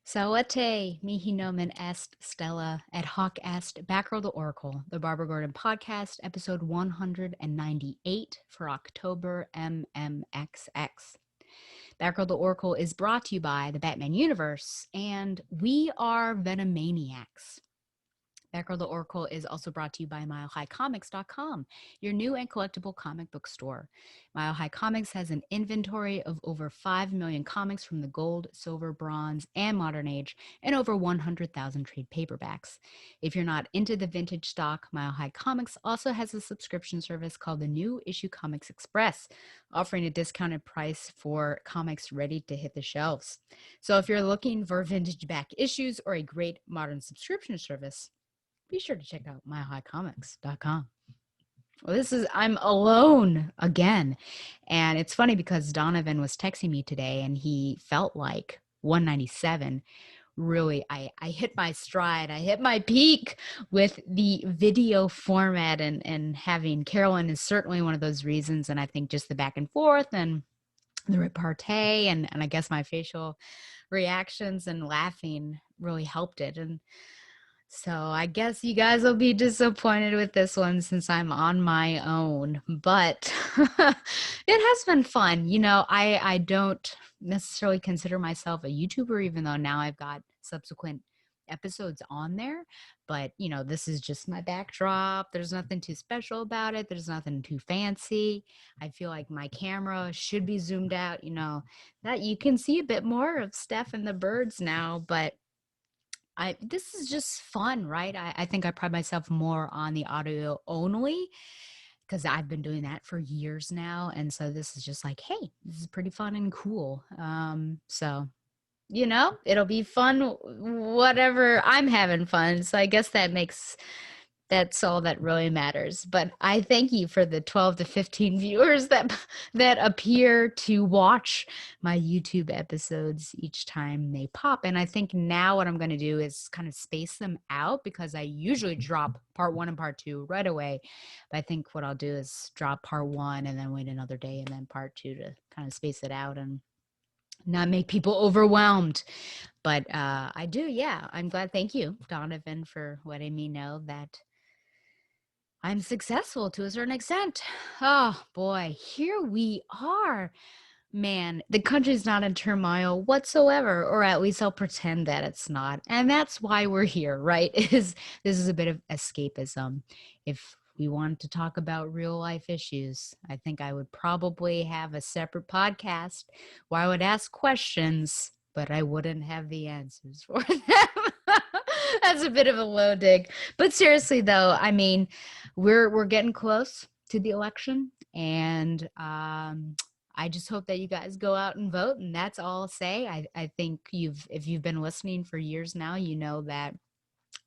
Sawate mihi nomen est Stella et hoc est Batgirl the Oracle, the Barbara Gordon podcast, episode 198 for October MMXX. Batgirl the Oracle is brought to you by the Batman Universe, and we are Venomaniacs. Batgirl the Oracle is also brought to you by MileHighComics.com, your new and collectible comic book store. Mile High Comics has an inventory of over 5 million comics from the gold, silver, bronze, and modern age, and over 100,000 trade paperbacks. If you're not into the vintage stock, Mile High Comics also has a subscription service called the New Issue Comics Express, offering a discounted price for comics ready to hit the shelves. So if you're looking for vintage back issues or a great modern subscription service, be sure to check out myhighcomics.com. Well, I'm alone again. And it's funny because Donovan was texting me today and he felt like 197. Really, I hit my stride. I hit my peak with the video format, and having Carolyn is certainly one of those reasons. And I think just the back and forth and the repartee and I guess my facial reactions and laughing really helped it. And so I guess you guys will be disappointed with this one since I'm on my own, but it has been fun. I don't necessarily consider myself a YouTuber, even though now I've got subsequent episodes on there. But, this is just my backdrop. There's nothing too special about it. There's nothing too fancy. I feel like my camera should be zoomed out, that you can see a bit more of Steph and the birds now, but this is just fun, right? I think I pride myself more on the audio only because I've been doing that for years now. And so this is just like, hey, this is pretty fun and cool. So it'll be fun, whatever. I'm having fun. So I guess that's all that really matters. But I thank you for the 12 to 15 viewers that appear to watch my YouTube episodes each time they pop. And I think now what I'm going to do is kind of space them out because I usually drop part 1 and part 2 right away. But I think what I'll do is drop part 1 and then wait another day and then part 2 to kind of space it out and not make people overwhelmed. But I do, yeah. I'm glad. Thank you, Donovan, for letting me know that I'm successful to a certain extent. Oh boy, here we are. Man, the country's not in turmoil whatsoever, or at least I'll pretend that it's not. And that's why we're here, right? This is a bit of escapism. If we wanted to talk about real life issues, I think I would probably have a separate podcast where I would ask questions, but I wouldn't have the answers for them. That's a bit of a low dig. But seriously though, I mean, we're getting close to the election, and I just hope that you guys go out and vote, and that's all I'll say. I think if you've been listening for years now, you know that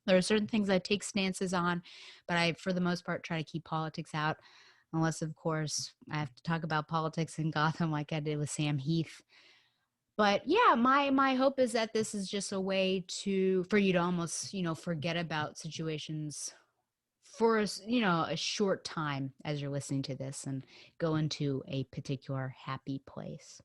there are certain things I take stances on, but I, for the most part, try to keep politics out, unless, of course, I have to talk about politics in Gotham like I did with Sam Heath. But yeah, my hope is that this is just a way for you to almost, forget about situations for a short time as you're listening to this and go into a particular happy place.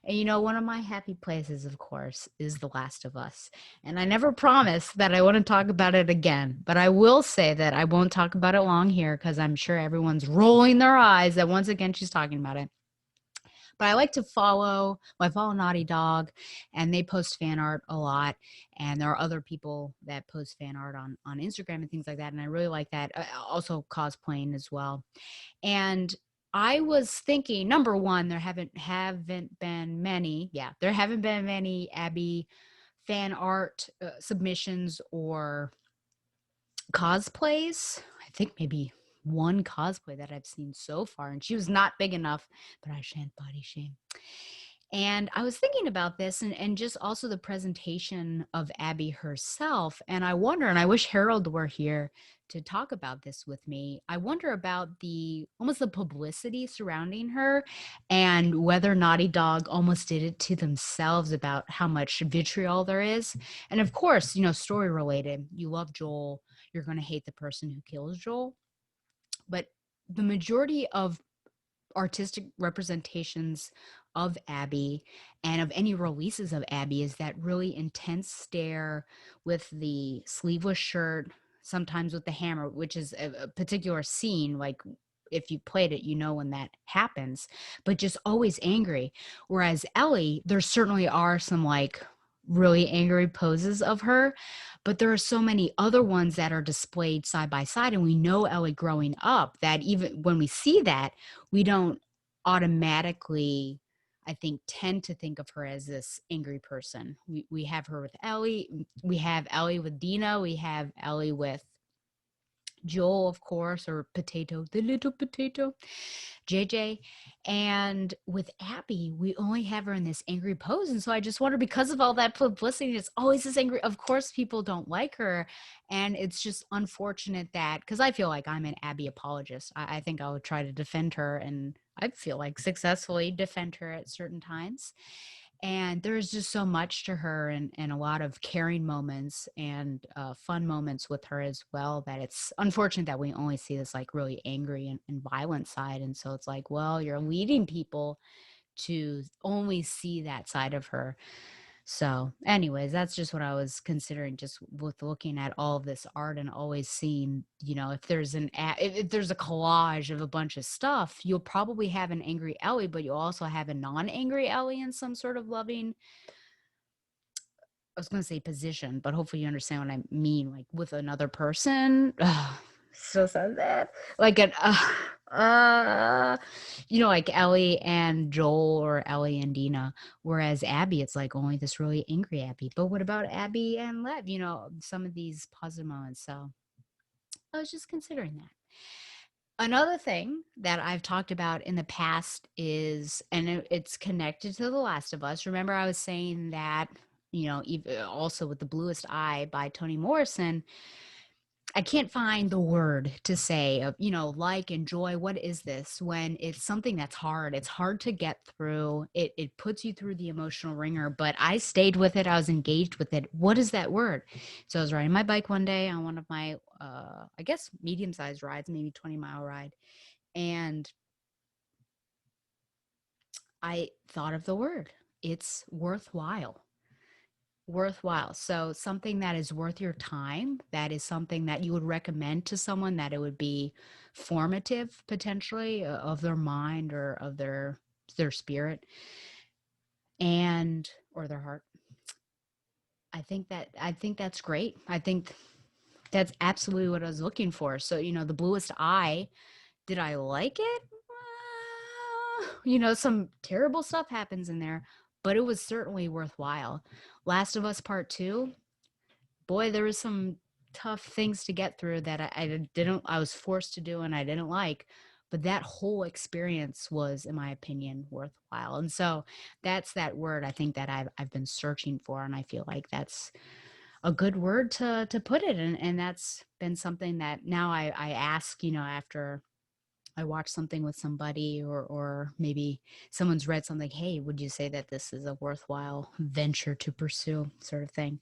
And one of my happy places, of course, is The Last of Us. And I never promised that I wouldn't talk about it again, but I will say that I won't talk about it long here because I'm sure everyone's rolling their eyes that once again she's talking about it. But I like to I follow Naughty Dog, and they post fan art a lot. And there are other people that post fan art on Instagram and things like that. And I really like that. Also cosplaying as well. And I was thinking, number one, there haven't been many. Yeah, there haven't been many Abby fan art submissions or cosplays. I think maybe one cosplay that I've seen so far, and she was not big enough, but I shan't body shame. And I was thinking about this and just also the presentation of Abby herself. And I wonder, and I wish Harold were here to talk about this with me. I wonder about almost the publicity surrounding her and whether Naughty Dog almost did it to themselves about how much vitriol there is. And of course, story related, you love Joel, you're going to hate the person who kills Joel. But the majority of artistic representations of Abby and of any releases of Abby is that really intense stare with the sleeveless shirt, sometimes with the hammer, which is a particular scene. Like if you played it, you know when that happens, but just always angry. Whereas Ellie, there certainly are some like really angry poses of her, but there are so many other ones that are displayed side by side. And we know Ellie growing up that even when we see that, we don't automatically, I think, tend to think of her as this angry person. We have her with Ellie. We have Ellie with Dina. We have Ellie with Joel, of course, or Potato, the little potato, JJ. And with Abby, we only have her in this angry pose. And so I just wonder, because of all that publicity, it's always this angry. Of course, people don't like her. And it's just unfortunate that, because I feel like I'm an Abby apologist. I think I would try to defend her, and I feel like successfully defend her at certain times. And there's just so much to her, and a lot of caring moments and fun moments with her as well, that it's unfortunate that we only see this like really angry and violent side. And so it's like, well, you're leading people to only see that side of her. So anyways, that's just what I was considering, just with looking at all of this art and always seeing, if there's if there's a collage of a bunch of stuff, you'll probably have an angry Ellie, but you'll also have a non-angry Ellie in some sort of loving, I was going to say position, but hopefully you understand what I mean, like with another person. So sad. Like like Ellie and Joel, or Ellie and Dina. Whereas Abby, it's like only this really angry Abby. But what about Abby and Lev? Some of these positive moments. So I was just considering that. Another thing that I've talked about in the past is, and it's connected to The Last of Us. Remember, I was saying that, also with The Bluest Eye by Toni Morrison, I can't find the word to say of, like, enjoy. What is this when it's something that's hard? It's hard to get through. It puts you through the emotional ringer, but I stayed with it. I was engaged with it. What is that word? So I was riding my bike one day on one of my, I guess, medium-sized rides, maybe 20-mile ride. And I thought of the word. It's worthwhile. Worthwhile. So something that is worth your time, that is something that you would recommend to someone, that it would be formative potentially, of their mind or of their spirit, and or their heart. I think that's great. I think that's absolutely what I was looking for. So, The Bluest Eye, did I like it? Some terrible stuff happens in there, but it was certainly worthwhile. Last of Us Part 2, boy, there was some tough things to get through that I was forced to do and I didn't like. But that whole experience was, in my opinion, worthwhile. And so that's that word I think that I've been searching for, and I feel like that's a good word to put it in. And that's been something that now I ask, after I watch something with somebody, or maybe someone's read something, hey, would you say that this is a worthwhile venture to pursue, sort of thing?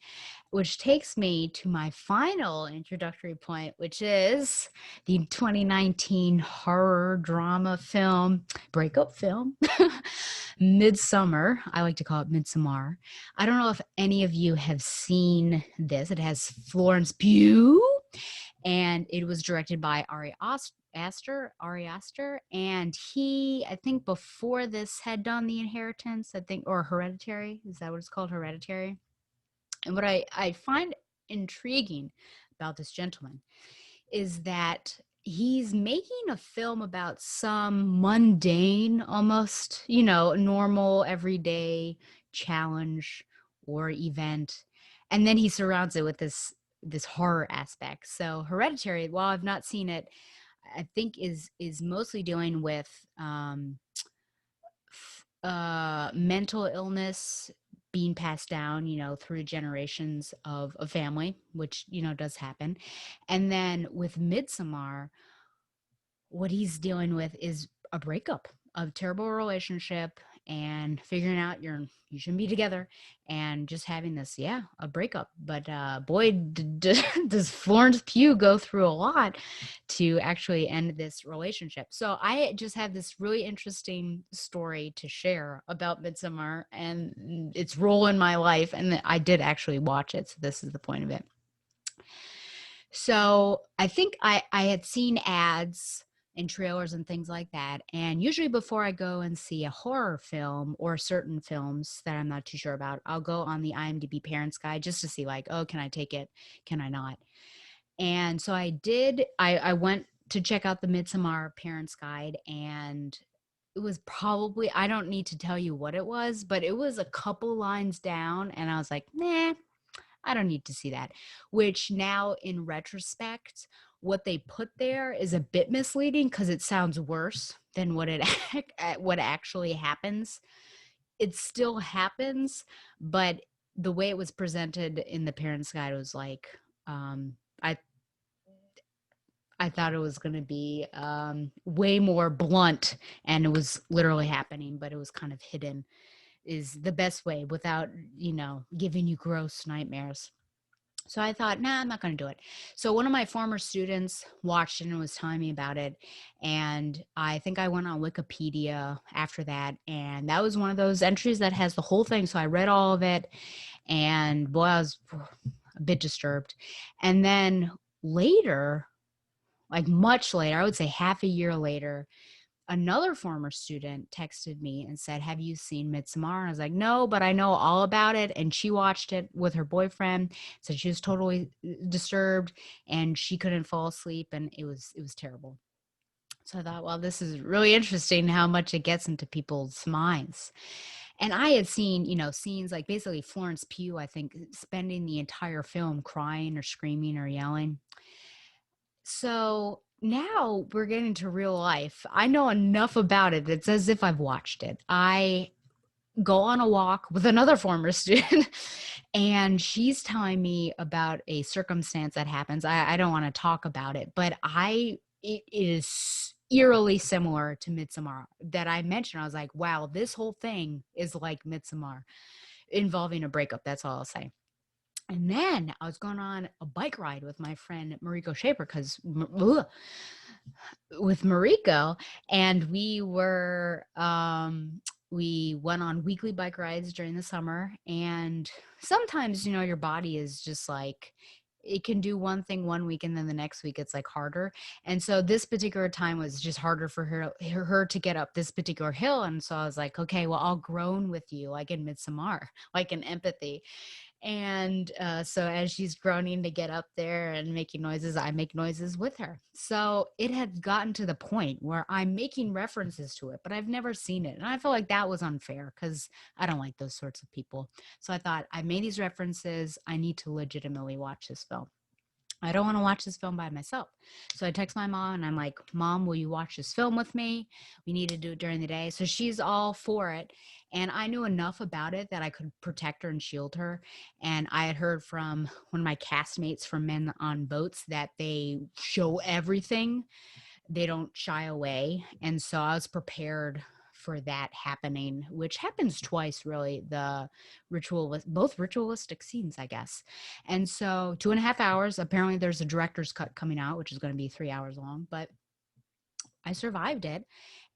Which takes me to my final introductory point, which is the 2019 horror drama film, breakup film, Midsummer. I like to call it Midsommar. I don't know if any of you have seen this. It has Florence Pugh, and it was directed by Ari Aster, and he, I think before this, had done The Inheritance, I think, or Hereditary. Is that what it's called? Hereditary. And what I find intriguing about this gentleman is that he's making a film about some mundane, almost, normal, everyday challenge or event. And then he surrounds it with this horror aspect. So Hereditary, while I've not seen it, I think is mostly dealing with mental illness being passed down, through generations of a family, which, does happen. And then with Midsommar, what he's dealing with is a breakup, a terrible relationship, and figuring out you shouldn't be together, and just having this, a breakup. But boy, does Florence Pugh go through a lot to actually end this relationship. So I just have this really interesting story to share about Midsommar and its role in my life. And I did actually watch it, so this is the point of it. So I think I had seen ads and trailers and things like that. And usually before I go and see a horror film or certain films that I'm not too sure about, I'll go on the IMDb Parents Guide just to see like, oh, can I take it? Can I not? And so I did. I went to check out the Midsommar Parents Guide, and it was probably, I don't need to tell you what it was, but it was a couple lines down. And I was like, nah, I don't need to see that. Which now in retrospect, what they put there is a bit misleading because it sounds worse than what actually happens. It still happens, but the way it was presented in the Parents Guide was like, I I thought it was going to be way more blunt, and it was literally happening, but it was kind of hidden. Is the best way without giving you gross nightmares. So I thought, nah, I'm not going to do it. So one of my former students watched it and was telling me about it. And I think I went on Wikipedia after that. And that was one of those entries that has the whole thing. So I read all of it. And boy, I was a bit disturbed. And then later, like much later, I would say half a year later, another former student texted me and said, have you seen Midsommar? And I was like, no, but I know all about it. And she watched it with her boyfriend, said she was totally disturbed and she couldn't fall asleep, and it was terrible. So I thought, well, this is really interesting how much it gets into people's minds. And I had seen, scenes like basically Florence Pugh, I think, spending the entire film crying or screaming or yelling. So now we're getting to real life. I know enough about it. It's as if I've watched it. I go on a walk with another former student, and she's telling me about a circumstance that happens. I don't want to talk about it, but it is eerily similar to Midsommar that I mentioned. I was like, wow, this whole thing is like Midsommar involving a breakup. That's all I'll say. And then I was going on a bike ride with my friend Mariko Shaper with Mariko, and we went on weekly bike rides during the summer. And sometimes, your body is just like, it can do one thing one week and then the next week it's like harder. And so this particular time was just harder for her to get up this particular hill. And so I was like, okay, well, I'll groan with you like in Midsommar, like in empathy. And so as she's groaning to get up there and making noises, I make noises with her. So it had gotten to the point where I'm making references to it, but I've never seen it. And I felt like that was unfair because I don't like those sorts of people. So I thought, I made these references. I need to legitimately watch this film. I don't want to watch this film by myself. So I text my mom and I'm like, Mom, will you watch this film with me? We need to do it during the day. So she's all for it. And I knew enough about it that I could protect her and shield her. And I had heard from one of my castmates from Men on Boats that they show everything. They don't shy away. And so I was prepared for that happening, which happens twice, really, both ritualistic scenes, I guess. And so 2.5 hours, apparently there's a director's cut coming out, which is going to be 3 hours long, but I survived it.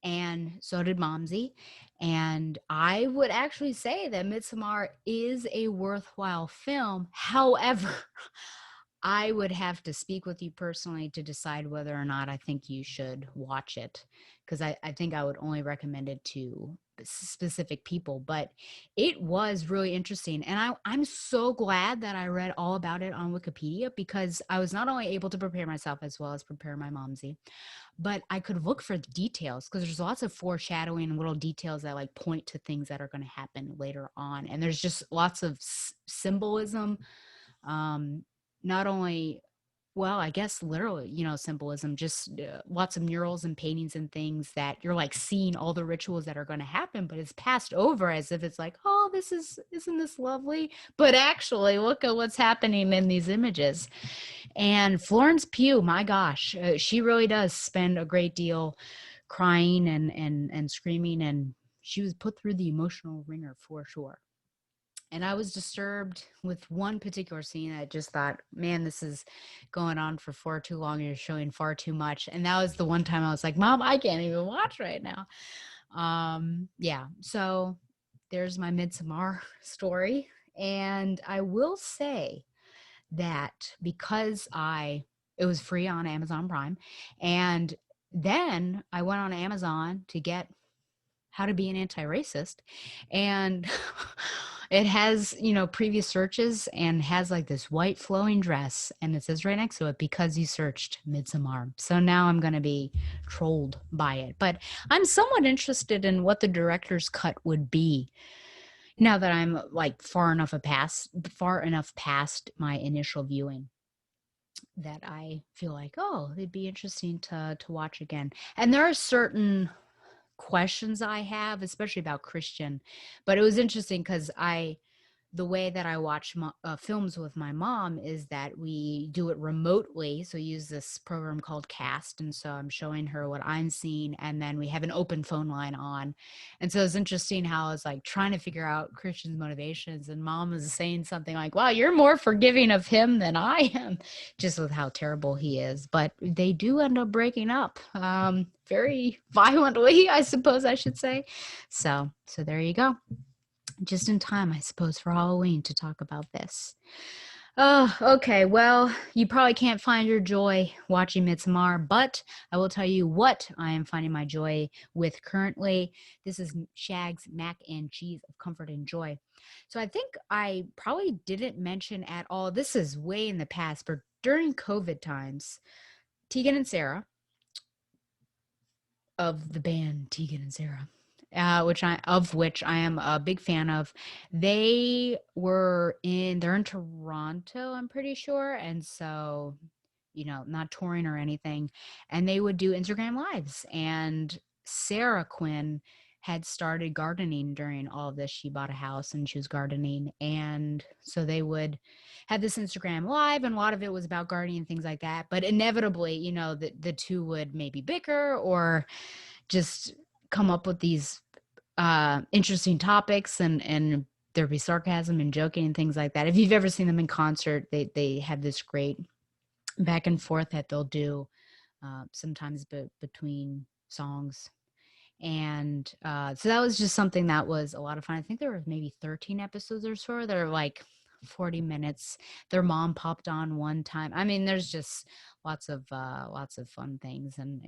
And so did Momsy. And I would actually say that Midsommar is a worthwhile film. However, I would have to speak with you personally to decide whether or not I think you should watch it, because I think I would only recommend it to specific people. But it was really interesting. And I'm so glad that I read all about it on Wikipedia, because I was not only able to prepare myself as well as prepare my Momsy, but I could look for details, because there's lots of foreshadowing and little details that like point to things that are going to happen later on. And there's just lots of symbolism. Not only, well, I guess literally, symbolism, just lots of murals and paintings and things that you're like seeing all the rituals that are going to happen, but it's passed over as if it's like, oh, isn't this lovely? But actually, look at what's happening in these images. And Florence Pugh, my gosh, she really does spend a great deal crying and screaming, and she was put through the emotional ringer for sure. And I was disturbed with one particular scene. I just thought, man, this is going on for far too long. You're showing far too much. And that was the one time I was like, Mom, I can't even watch right now. Yeah. So there's my Midsommar story. And I will say that because it was free on Amazon Prime, and then I went on Amazon to get How to Be an Anti-Racist, and it has, previous searches and has like this white flowing dress, and it says right next to it, because you searched Midsommar. So now I'm going to be trolled by it, but I'm somewhat interested in what the director's cut would be now that I'm like far enough past my initial viewing, that I feel like, oh, it'd be interesting to watch again. And there are certain questions I have, especially about Christian. But it was interesting because the way that I watch films with my mom is that we do it remotely. So we use this program called Cast. And so I'm showing her what I'm seeing. And then we have an open phone line on. And so it's interesting how I was like trying to figure out Christian's motivations. And mom was saying something like, wow, you're more forgiving of him than I am, just with how terrible he is. But they do end up breaking up very violently, I suppose I should say. So there you go. Just in time, I suppose, for Halloween to talk about this. Oh, okay. Well, you probably can't find your joy watching Midsommar, but I will tell you what I am finding my joy with currently. This is Shag's Mac and Cheese of Comfort and Joy. So I think I probably didn't mention at all, this is way in the past, but during COVID times, Tegan and Sarah of the band Tegan and Sarah, which I am a big fan of. They're in Toronto, I'm pretty sure. And so, not touring or anything. And they would do Instagram lives. And Sarah Quinn had started gardening during all of this. She bought a house and she was gardening. And so they would have this Instagram live, and a lot of it was about gardening and things like that. But inevitably, the two would maybe bicker or just come up with these interesting topics, and there'd be sarcasm and joking and things like that. If you've ever seen them in concert, they have this great back and forth that they'll do sometimes between songs. And so that was just something that was a lot of fun. I think there were maybe 13 episodes or so. They're like 40 minutes. Their mom popped on one time. I mean, there's just lots of fun things, and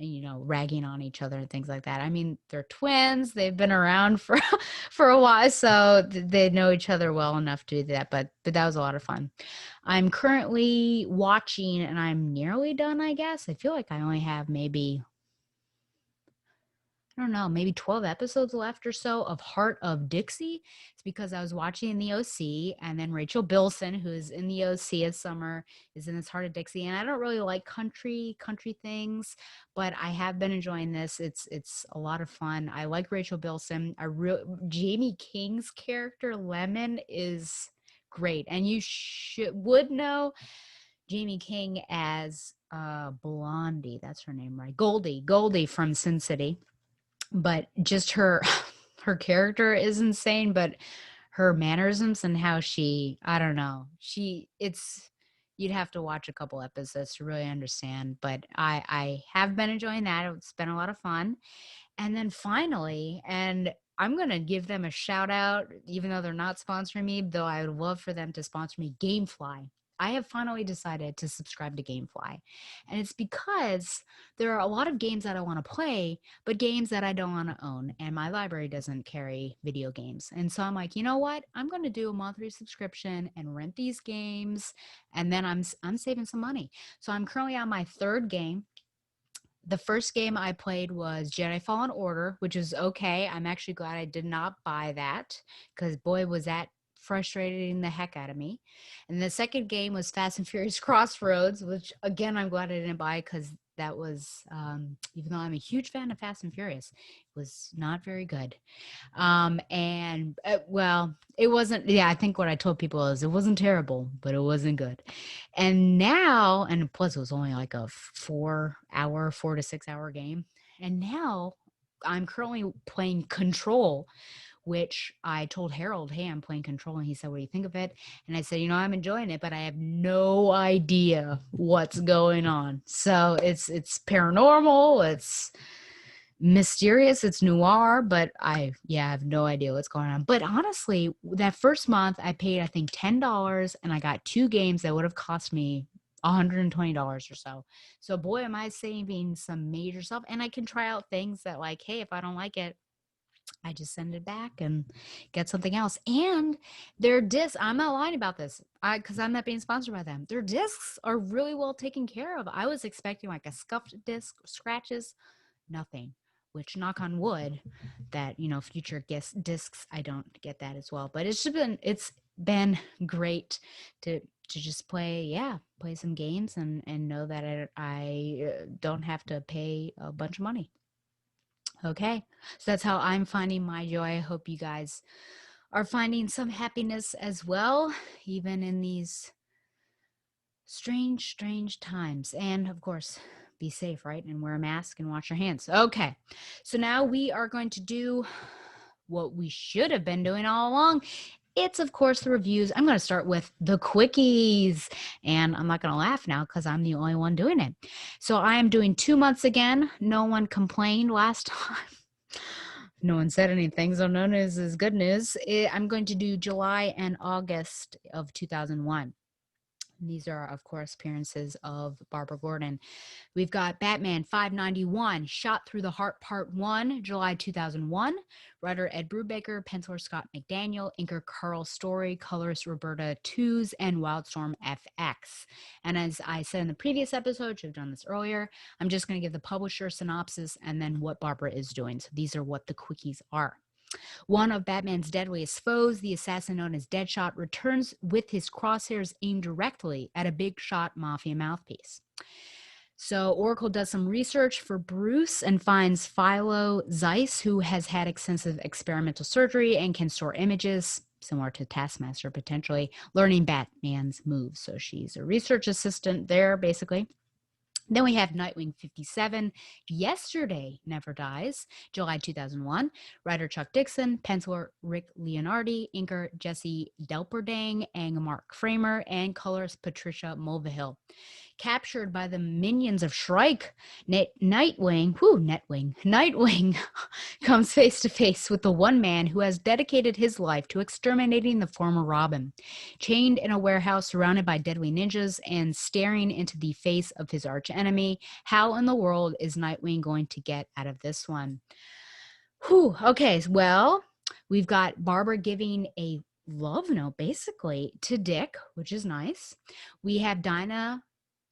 ragging on each other and things like that. I mean, they're twins. They've been around for for a while, so they know each other well enough to do that. But that was a lot of fun. I'm currently watching, and I'm nearly done, I guess. I feel like I only have maybe, I don't know, maybe 12 episodes left or so of Heart of Dixie. It's because I was watching the OC, and then Rachel Bilson, who's in the OC as Summer, is in this Heart of Dixie. And I don't really like country things, but I have been enjoying this. It's a lot of fun. I like Rachel Bilson. Jamie King's character Lemon is great, and you would know Jamie King as Blondie. That's her name, right? Goldie from Sin City. But just her character is insane, but her mannerisms and how I don't know, you'd have to watch a couple episodes to really understand. But I have been enjoying that. It's been a lot of fun. And then finally, and I'm going to give them a shout out, even though they're not sponsoring me, though I would love for them to sponsor me, Gamefly. I have finally decided to subscribe to Gamefly. And it's because there are a lot of games that I want to play, but games that I don't want to own. And my library doesn't carry video games. And so I'm like, you know what? I'm going to do a monthly subscription and rent these games. And then I'm saving some money. So I'm currently on my third game. The first game I played was Jedi Fallen Order, which is okay. I'm actually glad I did not buy that, because boy, was that frustrating the heck out of me. And the second game was Fast and Furious Crossroads, which again, I'm glad I didn't buy, because that was, even though I'm a huge fan of Fast and Furious, it was not very good. And well, it wasn't, yeah, I think what I told people is it wasn't terrible, but it wasn't good. And now, and plus it was only like a 4 to 6 hour game. And now I'm currently playing Control, which I told Harold, hey, I'm playing Control. And he said, what do you think of it? And I said, I'm enjoying it, but I have no idea what's going on. So it's paranormal, it's mysterious, it's noir, but I have no idea what's going on. But honestly, that first month I paid, I think, $10, and I got 2 games that would have cost me $120 or so. So boy, am I saving some major stuff. And I can try out things that, like, hey, if I don't like it, I just send it back and get something else. And their discs, I'm not lying about this, because I'm not being sponsored by them. Their discs are really well taken care of. I was expecting like a scuffed disc, scratches, nothing. Which, knock on wood, that future discs, I don't get that as well. But it's been great to just play some games and know that I don't have to pay a bunch of money. Okay, so that's how I'm finding my joy. I hope you guys are finding some happiness as well, even in these strange times. And of course, be safe, right? And wear a mask and wash your hands. Okay, so now we are going to do what we should have been doing all along. It's, of course, the reviews. I'm going to start with the quickies, and I'm not going to laugh now because I'm the only one doing it. So I am doing 2 months again. No one complained last time. No one said anything, so no news is good news. I'm going to do July and August of 2001. These are, of course, appearances of Barbara Gordon. We've got Batman 591, Shot Through the Heart Part 1, July 2001. Writer Ed Brubaker, penciler Scott McDaniel, inker Carl Story, colorist Roberta Tews, and Wildstorm FX. And as I said in the previous episode, should have done this earlier, I'm just going to give the publisher synopsis and then what Barbara is doing. So these are what the quickies are. One of Batman's deadliest foes, the assassin known as Deadshot, returns with his crosshairs aimed directly at a big shot mafia mouthpiece. So Oracle does some research for Bruce and finds Philo Zeiss, who has had extensive experimental surgery and can store images, similar to Taskmaster potentially, learning Batman's moves. So she's a research assistant there, basically. Then we have Nightwing 57, Yesterday Never Dies, July 2001. Writer Chuck Dixon, penciler Rick Leonardi, inker Jesse Delperdang, and Mark Framer, and colorist Patricia Mulvihill. Captured by the minions of Shrike, Nightwing comes face to face with the one man who has dedicated his life to exterminating the former Robin. Chained in a warehouse surrounded by deadly ninjas and staring into the face of his arch enemy, how in the world is Nightwing going to get out of this one? Okay, well, we've got Barbara giving a love note, basically, to Dick, which is nice. We have Dinah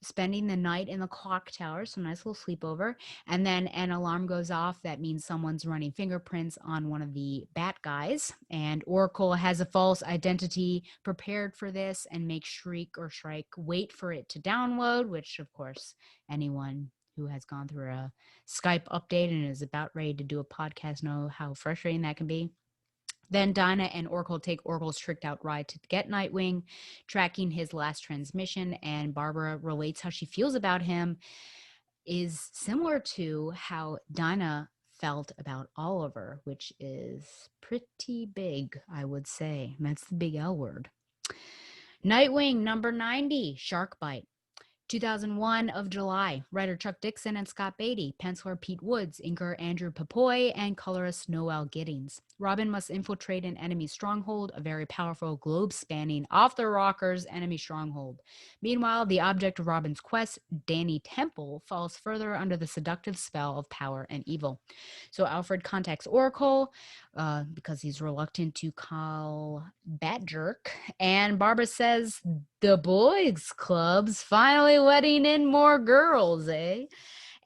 spending the night in the clock tower, so nice little sleepover, and then an alarm goes off. That means someone's running fingerprints on one of the bat guys, and Oracle has a false identity prepared for this and makes Shriek or Shrike wait for it to download, which, of course, anyone who has gone through a Skype update and is about ready to do a podcast know how frustrating that can be. Then Dinah and Oracle take Oracle's tricked out ride to get Nightwing, tracking his last transmission, and Barbara relates how she feels about him is similar to how Dinah felt about Oliver, which is pretty big, I would say. That's the big L word. Nightwing number 90, Shark Bite. 2001 of July, writer Chuck Dixon and Scott Beatty, penciler Pete Woods, inker Andrew Papoy, and colorist Noel Giddings. Robin must infiltrate an enemy stronghold, a very powerful globe-spanning, off-the-rockers enemy stronghold. Meanwhile, the object of Robin's quest, Danny Temple, falls further under the seductive spell of power and evil. So Alfred contacts Oracle because he's reluctant to call Batjerk, and Barbara says, the boys' club's finally letting in more girls, eh?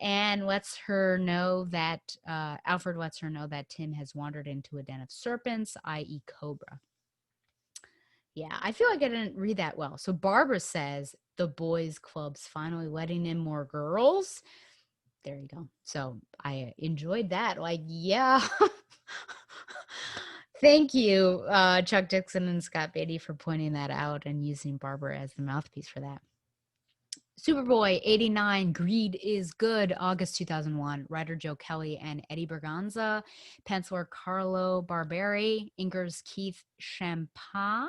And lets her know that, Alfred lets her know that Tim has wandered into a den of serpents, i.e. Cobra. Yeah, I feel like I didn't read that well. So Barbara says, the boys' club's finally letting in more girls. There you go. So I enjoyed that. Like, yeah. Thank you, Chuck Dixon and Scott Beatty, for pointing that out and using Barbara as the mouthpiece for that. Superboy 89, Greed is Good, August 2001. Writer Joe Kelly and Eddie Berganza. Penciler Carlo Barberi. Inkers Keith Champagne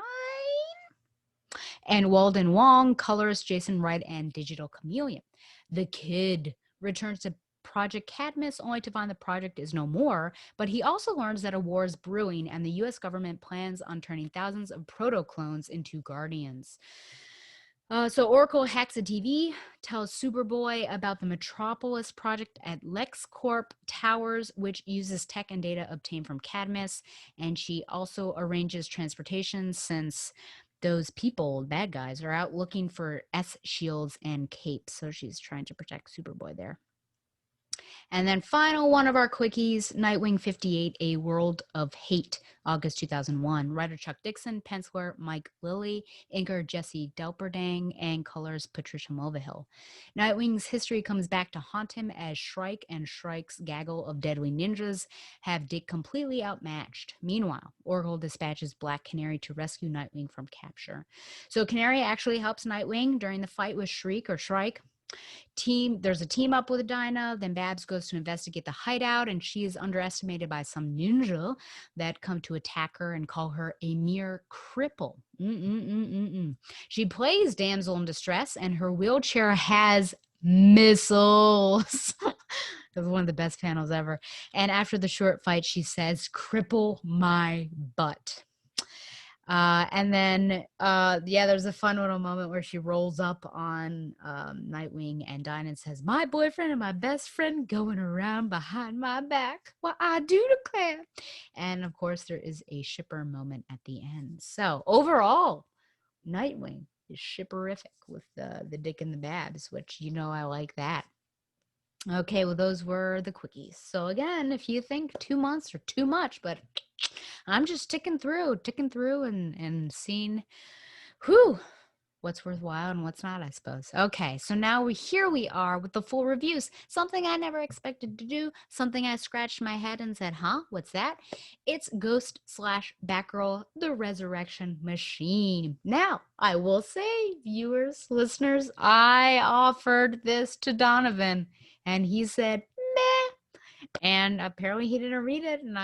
and Walden Wong. Colorist Jason Wright and Digital Chameleon. The Kid returns to Project Cadmus only to find the project is no more, but he also learns that a war is brewing and the US government plans on turning thousands of proto-clones into Guardians. So Oracle hacks a TV, tells Superboy about the Metropolis project at LexCorp Towers, which uses tech and data obtained from Cadmus, and she also arranges transportation since those people, bad guys, are out looking for S shields and capes, so she's trying to protect Superboy there. And then final one of our quickies, Nightwing 58, A World of Hate, August 2001. Writer Chuck Dixon, penciler Mike Lilly, inker Jesse Delperdang, and colors Patricia Mulvihill. Nightwing's history comes back to haunt him as Shrike and Shrike's gaggle of deadly ninjas have Dick completely outmatched. Meanwhile, Oracle dispatches Black Canary to rescue Nightwing from capture. So Canary actually helps Nightwing during the fight with Shriek or Shrike. There's a team up with Dinah. Then Babs goes to investigate the hideout, and she is underestimated by some ninja that come to attack her and call her a mere cripple. She plays damsel in distress, and her wheelchair has missiles. It was one of the best panels ever. And after the short fight, she says, "Cripple my butt." And then, there's a fun little moment where she rolls up on Nightwing and Dinah says, "My boyfriend and my best friend going around behind my back. What I do declare." And of course, there is a shipper moment at the end. So overall, Nightwing is shipperific with the Dick and the Babs, which I like that. Okay, well, those were the quickies. So again, if you think 2 months are too much, but I'm just ticking through and seeing what's worthwhile and what's not, I suppose. Okay, so now here we are with the full reviews. Something I never expected to do, something I scratched my head and said, what's that? It's Ghost / Batgirl, the Resurrection Machine. Now, I will say, viewers, listeners, I offered this to Donovan, and he said, meh. And apparently he didn't read it, and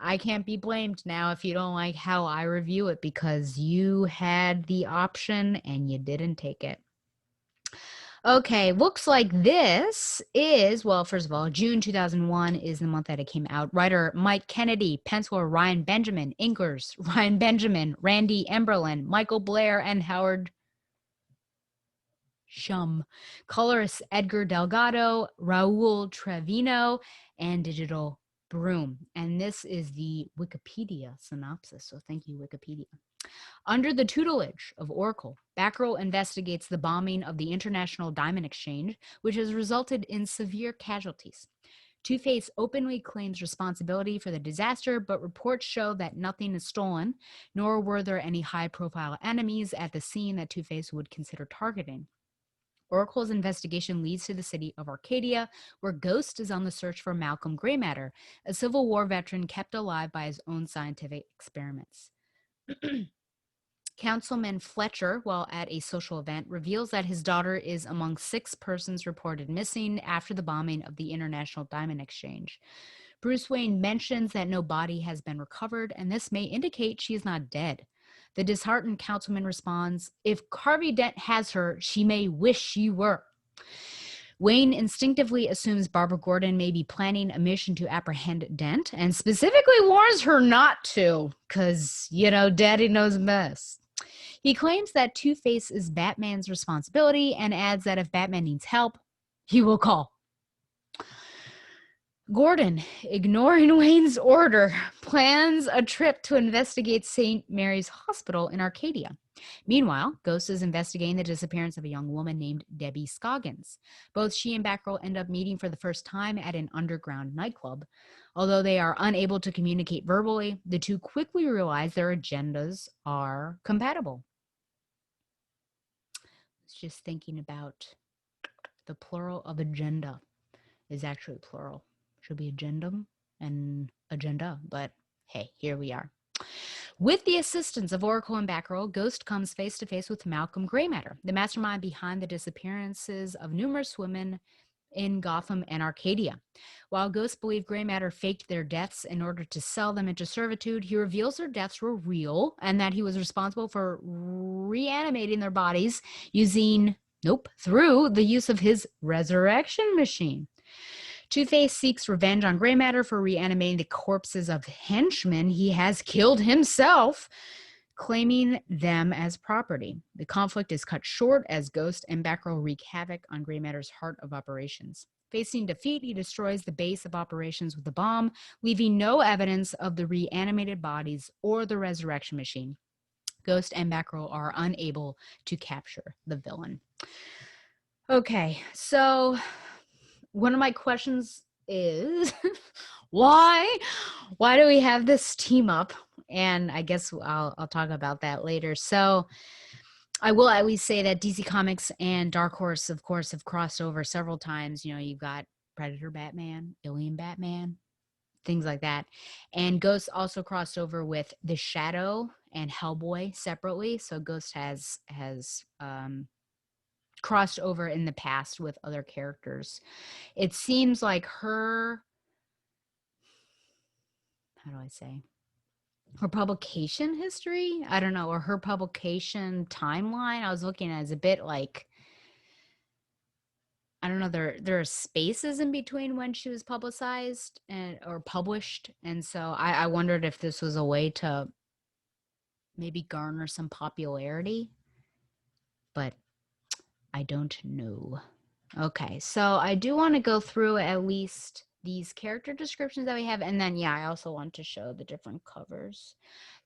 I can't be blamed now if you don't like how I review it because you had the option and you didn't take it. Okay, looks like this is, first of all, June 2001 is the month that it came out. Writer Mike Kennedy, penciler Ryan Benjamin, inkers Ryan Benjamin, Randy Emberlin, Michael Blair, and Howard Shum. Colorist Edgar Delgado, Raul Trevino, and Digital Broom. And this is the Wikipedia synopsis, so thank you, Wikipedia. Under the tutelage of Oracle, Batgirl investigates the bombing of the International Diamond Exchange, which has resulted in severe casualties. Two-Face openly claims responsibility for the disaster, but reports show that nothing is stolen, nor were there any high-profile enemies at the scene that Two-Face would consider targeting. Oracle's investigation leads to the city of Arcadia, where Ghost is on the search for Malcolm Graymatter, a Civil War veteran kept alive by his own scientific experiments. Councilman Fletcher, while at a social event, reveals that his daughter is among 6 persons reported missing after the bombing of the International Diamond Exchange. Bruce Wayne mentions that no body has been recovered, and this may indicate she is not dead. The disheartened councilman responds, "If Harvey Dent has her, she may wish she were." Wayne instinctively assumes Barbara Gordon may be planning a mission to apprehend Dent, and specifically warns her not to, because, Daddy knows best. He claims that Two-Face is Batman's responsibility and adds that if Batman needs help, he will call. Gordon, ignoring Wayne's order, plans a trip to investigate St. Mary's Hospital in Arcadia. Meanwhile, Ghost is investigating the disappearance of a young woman named Debbie Scoggins. Both she and Batgirl end up meeting for the first time at an underground nightclub. Although they are unable to communicate verbally, the two quickly realize their agendas are compatible. I was just thinking about the plural of agenda is actually plural. Should be agendum and agenda, but hey, here we are. With the assistance of Oracle and Batgirl, Ghost comes face to face with Malcolm Greymatter, the mastermind behind the disappearances of numerous women in Gotham and Arcadia. While Ghost believed Greymatter faked their deaths in order to sell them into servitude, he reveals their deaths were real and that he was responsible for reanimating their bodies through the use of his resurrection machine. Two-Face seeks revenge on Greymatter for reanimating the corpses of henchmen he has killed himself, claiming them as property. The conflict is cut short as Ghost and Batgirl wreak havoc on Greymatter's heart of operations. Facing defeat, he destroys the base of operations with a bomb, leaving no evidence of the reanimated bodies or the resurrection machine. Ghost and Batgirl are unable to capture the villain. Okay, so one of my questions is why do we have this team up? And I guess I'll talk about that later. So I will at least say that DC Comics and Dark Horse, of course, have crossed over several times. You know, you've got Predator Batman, Alien Batman, things like that. And Ghost also crossed over with The Shadow and Hellboy separately. So Ghost has crossed over in the past with other characters. It seems like her, how do I say, her publication history, I don't know, or her publication timeline, I was looking at is a bit like, I don't know, there are spaces in between when she was publicized or published. And so I wondered if this was a way to maybe garner some popularity, but I don't know. Okay, so I do want to go through at least these character descriptions that we have, and then I also want to show the different covers.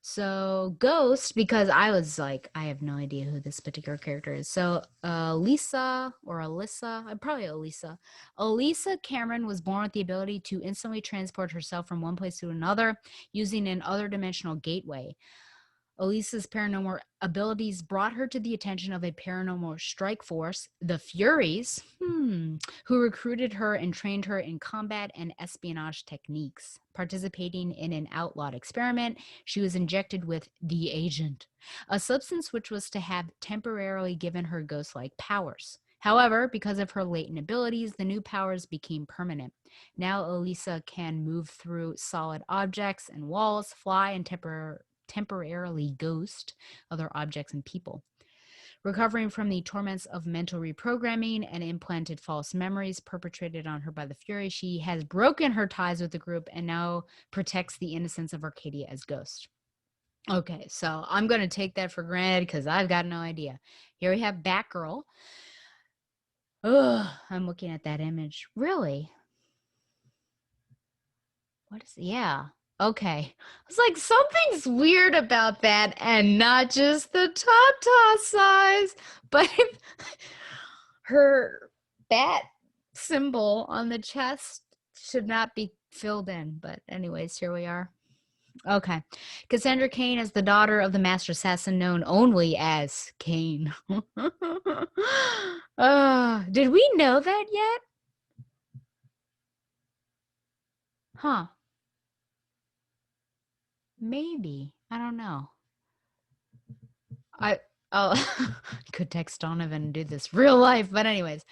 So Ghost, because I was like, I have no idea who this particular character is. So Lisa or Alyssa, probably Elisa. Elisa Cameron was born with the ability to instantly transport herself from one place to another using an other dimensional gateway. Elisa's paranormal abilities brought her to the attention of a paranormal strike force, the Furies, who recruited her and trained her in combat and espionage techniques. Participating in an outlawed experiment, she was injected with the Agent, a substance which was to have temporarily given her ghost-like powers. However, because of her latent abilities, the new powers became permanent. Now Elisa can move through solid objects and walls, fly, and temporarily ghost other objects and people. Recovering from the torments of mental reprogramming and implanted false memories perpetrated on her by the Fury, she has broken her ties with the group and now protects the innocence of Arcadia as Ghost. Okay, so I'm going to take that for granted because I've got no idea. Here we have Batgirl. Ugh, I'm looking at that image. Really? What is, yeah. Okay. I was like, something's weird about that, and not just the Tata size, but her bat symbol on the chest should not be filled in. But anyways, here we are. Okay. Cassandra Cain is the daughter of the master assassin known only as Cain. Did we know that yet? Huh. Maybe. I don't know. I could text Donovan and do this real life, but anyways,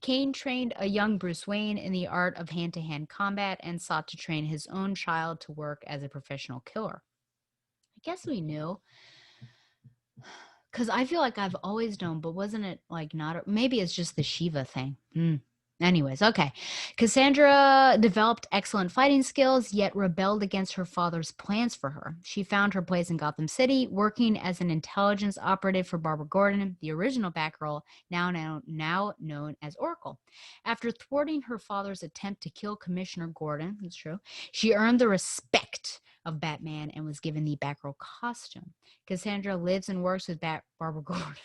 Cain trained a young Bruce Wayne in the art of hand-to-hand combat and sought to train his own child to work as a professional killer. I guess we knew, because I feel like I've always known, but wasn't it like not? Maybe it's just the Shiva thing. Anyways, okay. Cassandra developed excellent fighting skills, yet rebelled against her father's plans for her. She found her place in Gotham City, working as an intelligence operative for Barbara Gordon, the original Batgirl, now known as Oracle. After thwarting her father's attempt to kill Commissioner Gordon, that's true, she earned the respect of Batman and was given the Batgirl costume. Cassandra lives and works with Barbara Gordon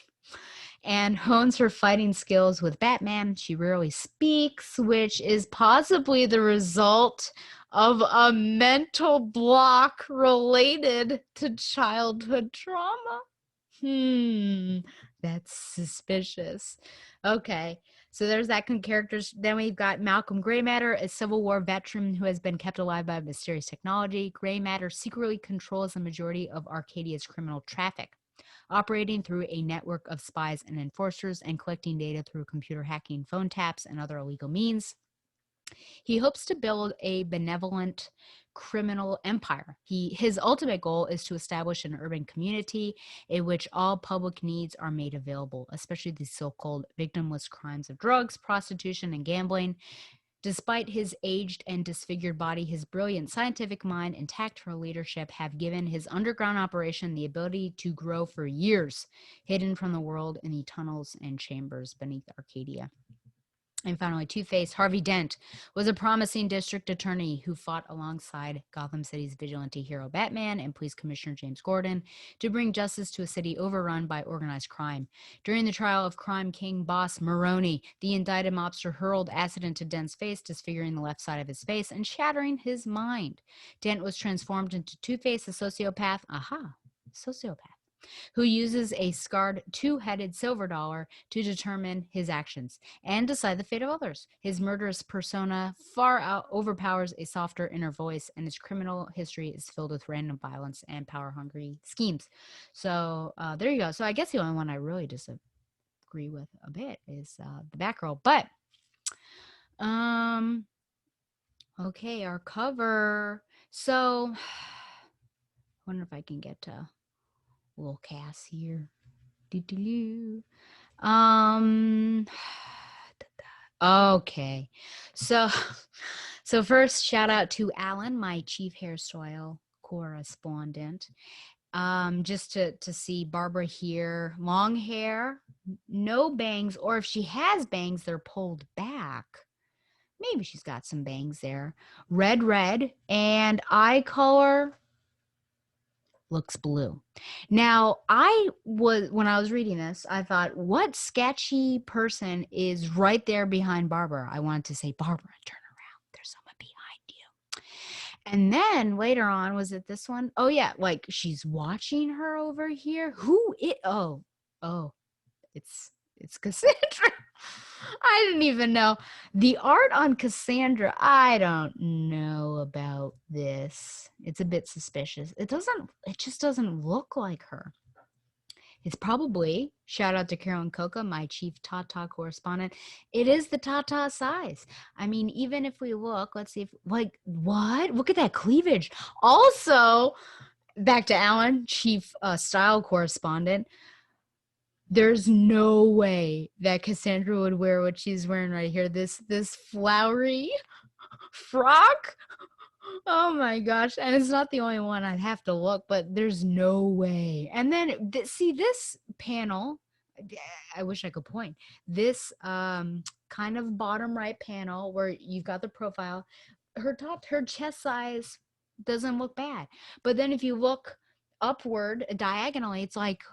and hones her fighting skills with Batman. She rarely speaks, which is possibly the result of a mental block related to childhood trauma. That's suspicious. Okay, So there's that characters. Then we've got Malcolm Graymatter, a Civil War veteran who has been kept alive by mysterious technology. Graymatter secretly controls the majority of Arcadia's criminal traffic, operating through a network of spies and enforcers and collecting data through computer hacking, phone taps, and other illegal means. He hopes to build a benevolent criminal empire. His ultimate goal is to establish an urban community in which all public needs are made available, especially the so-called victimless crimes of drugs, prostitution, and gambling. Despite his aged and disfigured body, his brilliant scientific mind and tact for leadership have given his underground operation the ability to grow for years, hidden from the world in the tunnels and chambers beneath Arcadia. And finally, Two-Face Harvey Dent was a promising district attorney who fought alongside Gotham City's vigilante hero Batman and Police Commissioner James Gordon to bring justice to a city overrun by organized crime. During the trial of crime king boss Maroni, the indicted mobster hurled acid into Dent's face, disfiguring the left side of his face and shattering his mind. Dent was transformed into Two-Face, a sociopath. Sociopath who uses a scarred two-headed silver dollar to determine his actions and decide the fate of others. His murderous persona far overpowers a softer inner voice, and his criminal history is filled with random violence and power-hungry schemes. So there you go. So I guess the only one I really disagree with a bit is the Batgirl. But okay, our cover. So I wonder if I can get to little Cass here. Okay. So first, shout out to Alan, my chief hairstyle correspondent. Just to see Barbara here, long hair, no bangs, or if she has bangs, they're pulled back. Maybe she's got some bangs there. Red, and eye color looks blue. Now, when I was reading this, I thought, what sketchy person is right there behind Barbara? I wanted to say, Barbara, turn around. There's someone behind you. And then later on, was it this one? Oh, yeah, like she's watching her over here. Who it? Oh, it's Cassandra. I didn't even know. The art on Cassandra, I don't know about this. It's a bit suspicious. It just doesn't look like her. It's probably, shout out to Carolyn Coca, my chief Tata correspondent, it is the Tata size. I mean, even if we look, let's see if, like, what? Look at that cleavage. Also, back to Alan, chief style correspondent, there's no way that Cassandra would wear what she's wearing right here. This flowery frock. Oh my gosh. And it's not the only one. I'd have to look, but there's no way. And then see this panel. I wish I could point. This kind of bottom right panel where you've got the profile. Her chest size doesn't look bad. But then if you look upward diagonally, it's like,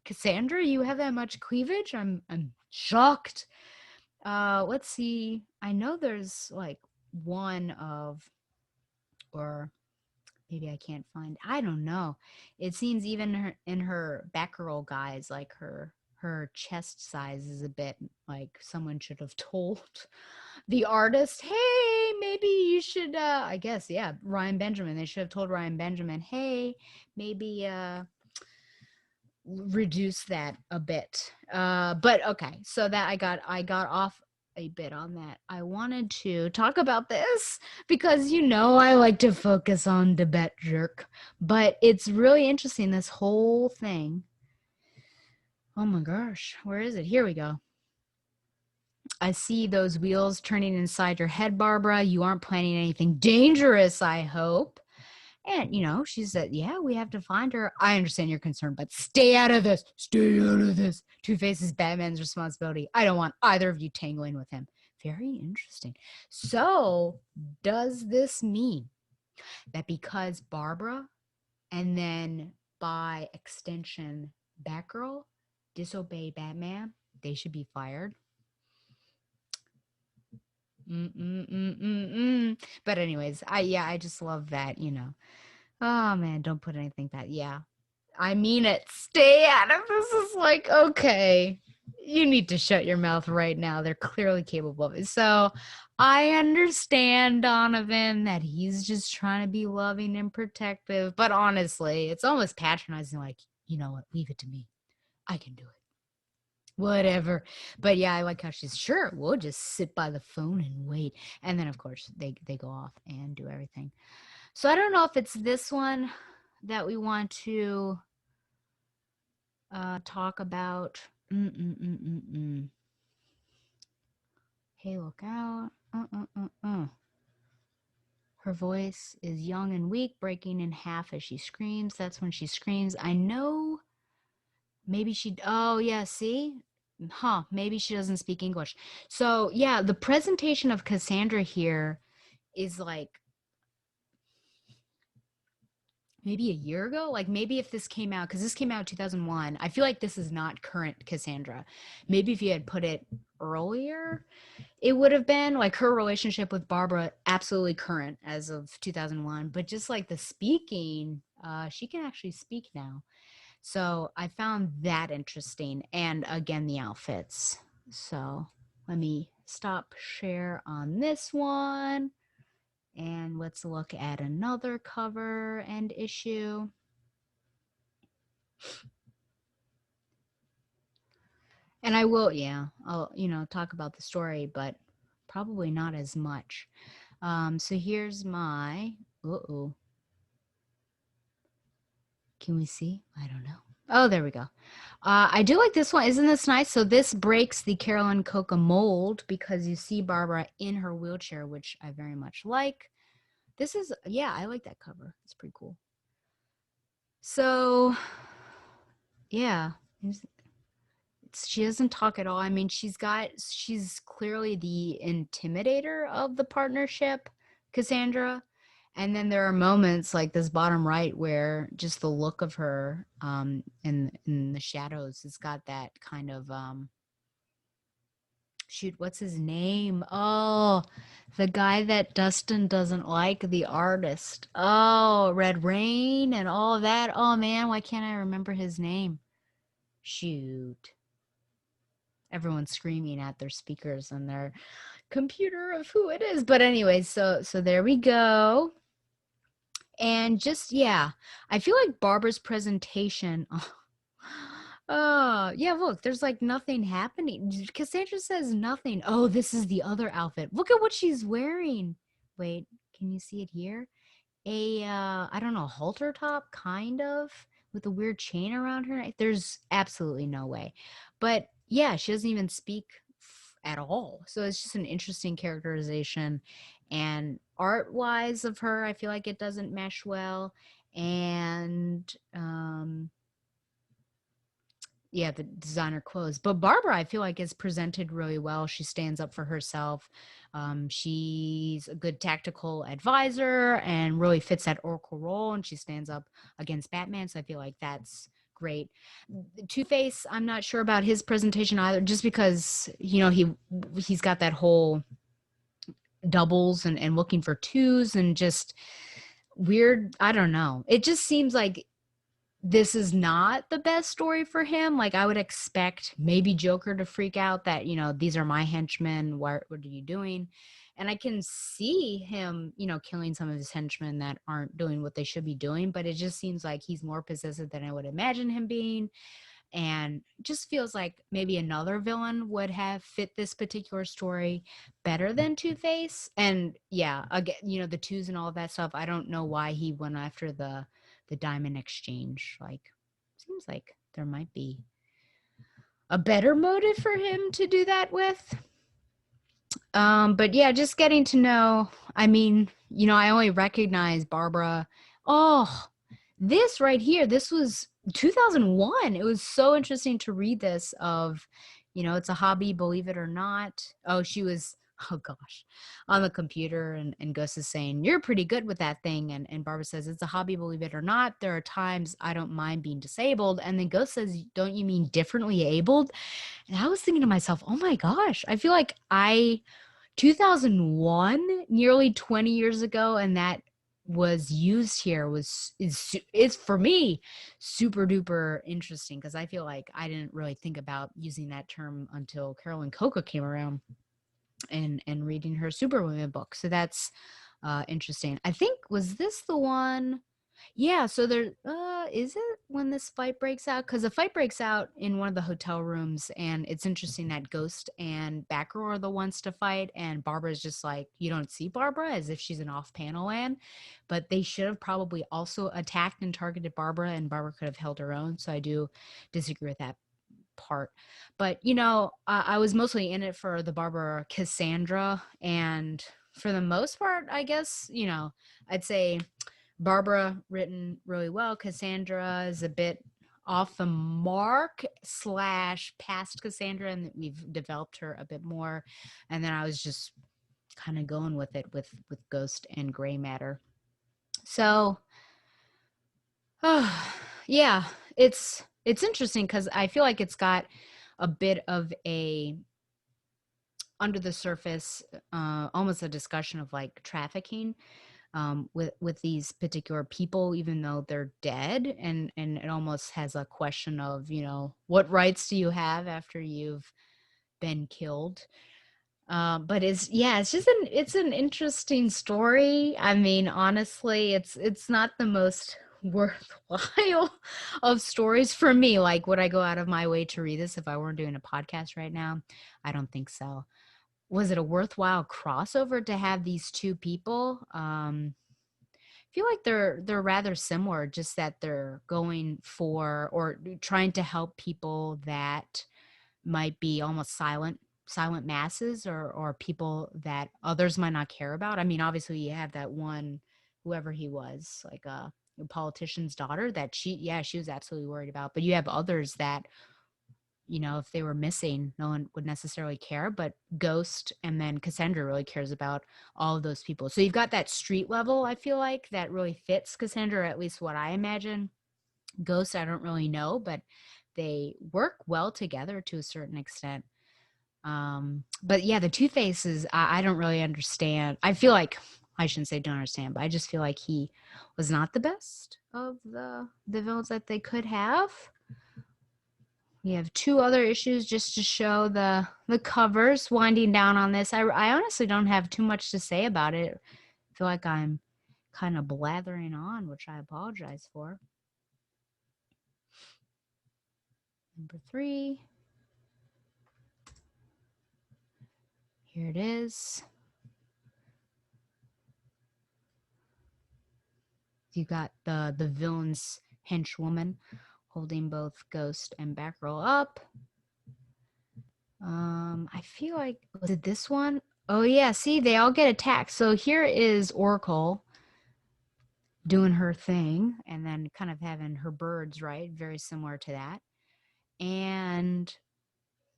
Cassandra, you have that much cleavage? I'm shocked. Let's see. I know there's like one of, or maybe I can't find. I don't know. It seems even in her Batgirl guys, like her chest size is a bit like someone should have told the artist, hey, maybe you should. I guess, yeah, Ryan Benjamin. They should have told Ryan Benjamin, hey, maybe reduce that a bit. But okay, so that I got off a bit on that. I wanted to talk about this because I like to focus on the bet jerk, but it's really interesting, this whole thing. Oh my gosh, where is it? Here we go. I see those wheels turning inside your head, Barbara. You aren't planning anything dangerous, I hope. And, she said, yeah, we have to find her. I understand your concern, but stay out of this. Stay out of this. Two-Face is Batman's responsibility. I don't want either of you tangling with him. Very interesting. So, does this mean that because Barbara, and then by extension Batgirl, disobey Batman, they should be fired? But anyways, I just love that, Oh man, don't put anything bad. Yeah. I mean it. Stay out of this. Is like, okay. You need to shut your mouth right now. They're clearly capable of it. So I understand, Donovan, that he's just trying to be loving and protective. But honestly, it's almost patronizing, like, you know what, leave it to me. I can do it. Whatever. But yeah, I like how she's sure we'll just sit by the phone and wait. And then of course they go off and do everything. So I don't know if it's this one that we want to talk about. Hey, look out. Her voice is young and weak, breaking in half as she screams. That's when she screams. I know maybe she, oh, yeah, see? Huh, maybe she doesn't speak English. So, yeah, the presentation of Cassandra here is like maybe a year ago. Like maybe if this came out, because this came out in 2001, I feel like this is not current Cassandra. Maybe if you had put it earlier, it would have been like her relationship with Barbara, absolutely current as of 2001. But just like the speaking, she can actually speak now. So I found that interesting. And again, the outfits. So let me stop share on this one. And let's look at another cover and issue. And I will, yeah, I'll, talk about the story, but probably not as much. So here's my, uh-oh. Can we see? I don't know. Oh, there we go. I do like this one. Isn't this nice? So this breaks the Carolyn Coca mold because you see Barbara in her wheelchair, which I very much like. This is, yeah, I like that cover. It's pretty cool. So, yeah, she doesn't talk at all. I mean, she's clearly the intimidator of the partnership, Cassandra. And then there are moments like this bottom right where just the look of her in the shadows has got that kind of shoot, what's his name? Oh, the guy that Dustin doesn't like, the artist. Oh, Red Rain and all of that. Oh man, why can't I remember his name? Shoot. Everyone's screaming at their speakers and their computer of who it is. But anyway, so there we go. And just yeah, I feel like Barbara's presentation. Oh, yeah, look, there's like nothing happening. Cassandra says nothing. Oh, this is the other outfit. Look at what she's wearing. Wait, can you see it here? I don't know, halter top kind of with a weird chain around her. There's absolutely no way. But yeah, she doesn't even speak at all. So it's just an interesting characterization, and art wise of her, I feel like it doesn't mesh well. And yeah, the designer clothes. But Barbara, I feel like, is presented really well. She stands up for herself. She's a good tactical advisor and really fits that Oracle role. And she stands up against Batman. So I feel like that's great. Two-Face, I'm not sure about his presentation either, just because, he's got that whole doubles and looking for twos and just weird. I don't know. It just seems like this is not the best story for him. Like I would expect maybe Joker to freak out that, these are my henchmen. What are you doing? And I can see him, killing some of his henchmen that aren't doing what they should be doing. But it just seems like he's more possessive than I would imagine him being. And just feels like maybe another villain would have fit this particular story better than Two-Face. And yeah, again, the twos and all of that stuff. I don't know why he went after the diamond exchange. Like, seems like there might be a better motive for him to do that with. But yeah, just getting to know, I mean, I only recognize Barbara. Oh, this right here, this was 2001. It was so interesting to read this of, it's a hobby, believe it or not. Oh, she was, oh gosh, on the computer, and Gus is saying, you're pretty good with that thing. And Barbara says, it's a hobby, believe it or not. There are times I don't mind being disabled. And then Gus says, don't you mean differently abled? And I was thinking to myself, oh my gosh, I feel like 2001, nearly 20 years ago, and that was used here is for me super duper interesting, because I feel like I didn't really think about using that term until Carolyn Coca came around and reading her Superwoman book. So that's interesting. I think, was this the one? Yeah, so there is it when this fight breaks out? Because the fight breaks out in one of the hotel rooms, and it's interesting that Ghost and Batgirl are the ones to fight, and Barbara's just like, you don't see Barbara, as if she's an off-panel land. But they should have probably also attacked and targeted Barbara, and Barbara could have held her own. So I do disagree with that part. But I was mostly in it for the Barbara Cassandra, and for the most part, I guess, I'd say Barbara written really well. Cassandra is a bit off the mark slash past Cassandra, and we've developed her a bit more. And then I was just kind of going with it with Ghost and Gray Matter. So yeah, it's interesting because I feel like it's got a bit of a under the surface, almost a discussion of like trafficking, with these particular people, even though they're dead, and it almost has a question of, what rights do you have after you've been killed. But it's an interesting story. I mean, honestly, it's not the most worthwhile of stories for me. Like, would I go out of my way to read this if I weren't doing a podcast right now? I don't think so. Was it a worthwhile crossover to have these two people? I feel like they're rather similar, just that they're going for or trying to help people that might be almost silent masses, or people that others might not care about. I mean, obviously you have that one, whoever he was, like a politician's daughter, that she was absolutely worried about. But you have others that, if they were missing, no one would necessarily care. But Ghost and then Cassandra really cares about all of those people. So you've got that street level, I feel like, that really fits Cassandra, or at least what I imagine. Ghost, I don't really know, but they work well together to a certain extent. But yeah, the Two Faces, I don't really understand. I feel like, I shouldn't say don't understand, but I just feel like he was not the best of the villains that they could have. We have two other issues just to show the covers. Winding down on this, I honestly don't have too much to say about it. I feel like I'm kind of blathering on, which I apologize for. Number 3. Here it is. You got the villain's henchwoman holding both Ghost and Batgirl up. I feel like, was it this one? Oh yeah, see, they all get attacked. So here is Oracle doing her thing, and then kind of having her birds, right? Very similar to that. And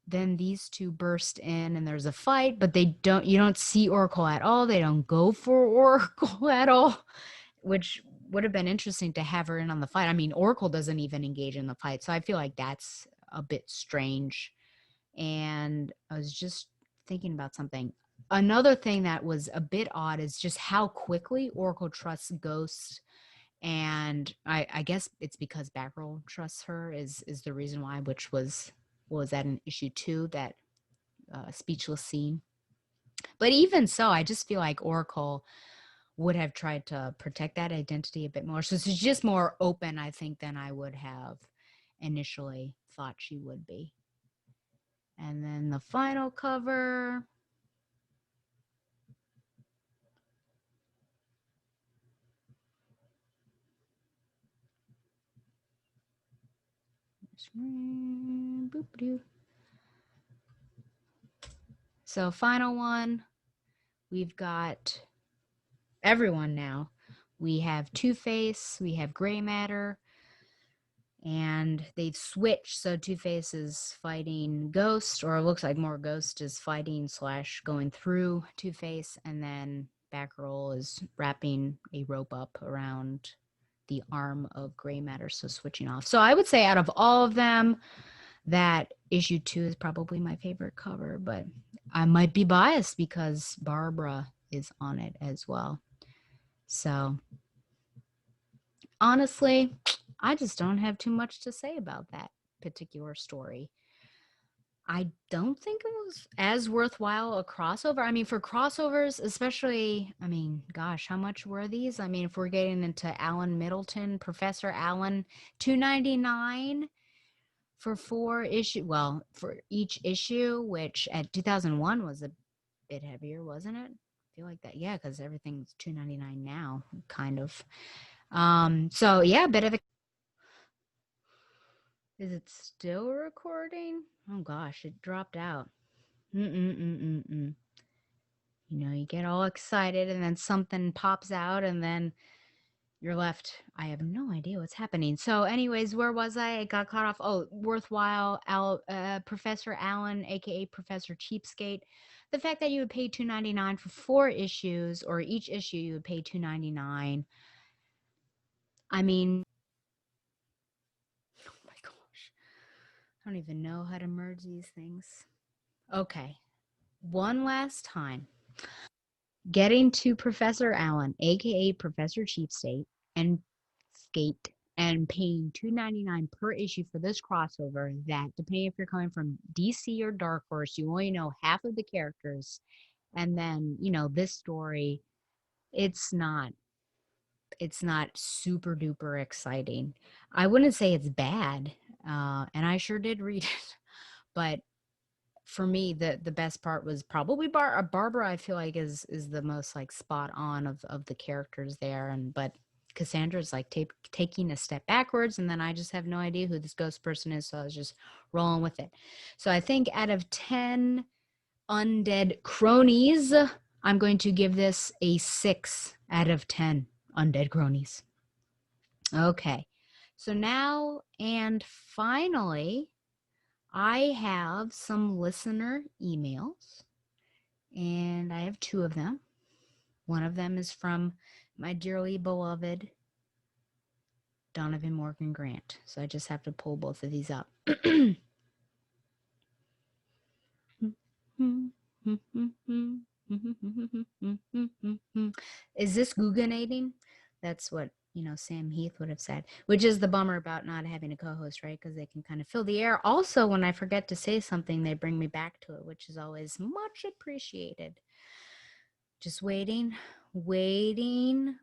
then these two burst in, and there's a fight, but you don't see Oracle at all. They don't go for Oracle at all, which would have been interesting to have her in on the fight. I mean, Oracle doesn't even engage in the fight, so I feel like that's a bit strange. And I was just thinking about something. Another thing that was a bit odd is just how quickly Oracle trusts Ghost. And I guess it's because Batgirl trusts her is the reason why, which was that an issue 2, that speechless scene. But even so, I just feel like Oracle would have tried to protect that identity a bit more. So she's just more open, I think, than I would have initially thought she would be. And then the final cover. So final one, we've got everyone now. We have Two-Face, we have Gray Matter, and they've switched. So Two-Face is fighting Ghost, or it looks like more Ghost is fighting / going through Two-Face, and then Batgirl is wrapping a rope up around the arm of Gray Matter, so switching off. So I would say out of all of them, that issue 2 is probably my favorite cover, but I might be biased because Barbara is on it as well. So honestly, I just don't have too much to say about that particular story. I don't think it was as worthwhile a crossover. I mean, for crossovers, especially, I mean, gosh, how much were these? I mean, if we're getting into Alan Middleton, Professor Allen, $2.99 for 4 issue. Well, for each issue, which at 2001 was a bit heavier, wasn't it? I feel like that, yeah, because everything's $2.99 now, kind of. So yeah, a bit of a. Is it still recording? Oh gosh, it dropped out. Mm-mm-mm-mm-mm. You know, you get all excited and then something pops out and then you're left. I have no idea what's happening. So, anyways, where was I? I got caught off. Oh, worthwhile. Professor Allen, aka Professor Cheapskate. The fact that you would pay $2.99 for 4 issues, or each issue you would pay $2.99. I mean, oh my gosh, I don't even know how to merge these things. Okay, one last time. Getting to Professor Allen, aka Professor Cheapskate, and Skate, and paying $2.99 per issue for this crossover. That, depending if you're coming from DC or Dark Horse, you only know half of the characters, and then this story, it's not it's not super duper exciting. I wouldn't say it's bad, and I sure did read it, but for me, the best part was probably Barbara. I feel like is the most like spot on of the characters there, and but Cassandra's like taking a step backwards, and then I just have no idea who this ghost person is, so I was just rolling with it. So I think out of 10 undead cronies, I'm going to give this a 6 out of 10 undead cronies. Okay, so now and finally, I have some listener emails, and I have two of them. One of them is from my dearly beloved Donovan Morgan Grant. So I just have to pull both of these up. Is this Googanating? That's what Sam Heath would have said, which is the bummer about not having a co-host, right? Because they can kind of fill the air. Also, when I forget to say something, they bring me back to it, which is always much appreciated. Just waiting, waiting.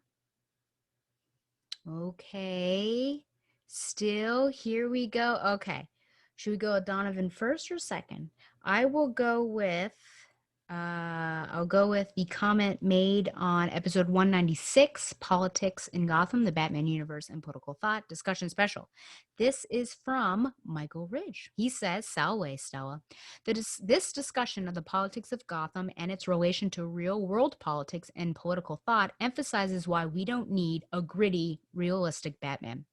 Okay. Still, here we go. Okay. Should we go with Donovan first or second? I will go with I'll go with the comment made on episode 196, Politics in Gotham, the Batman Universe and Political Thought Discussion Special. This is from Michael Ridge. He says, Salve, Stella. This discussion of the politics of Gotham and its relation to real-world politics and political thought emphasizes why we don't need a gritty, realistic Batman.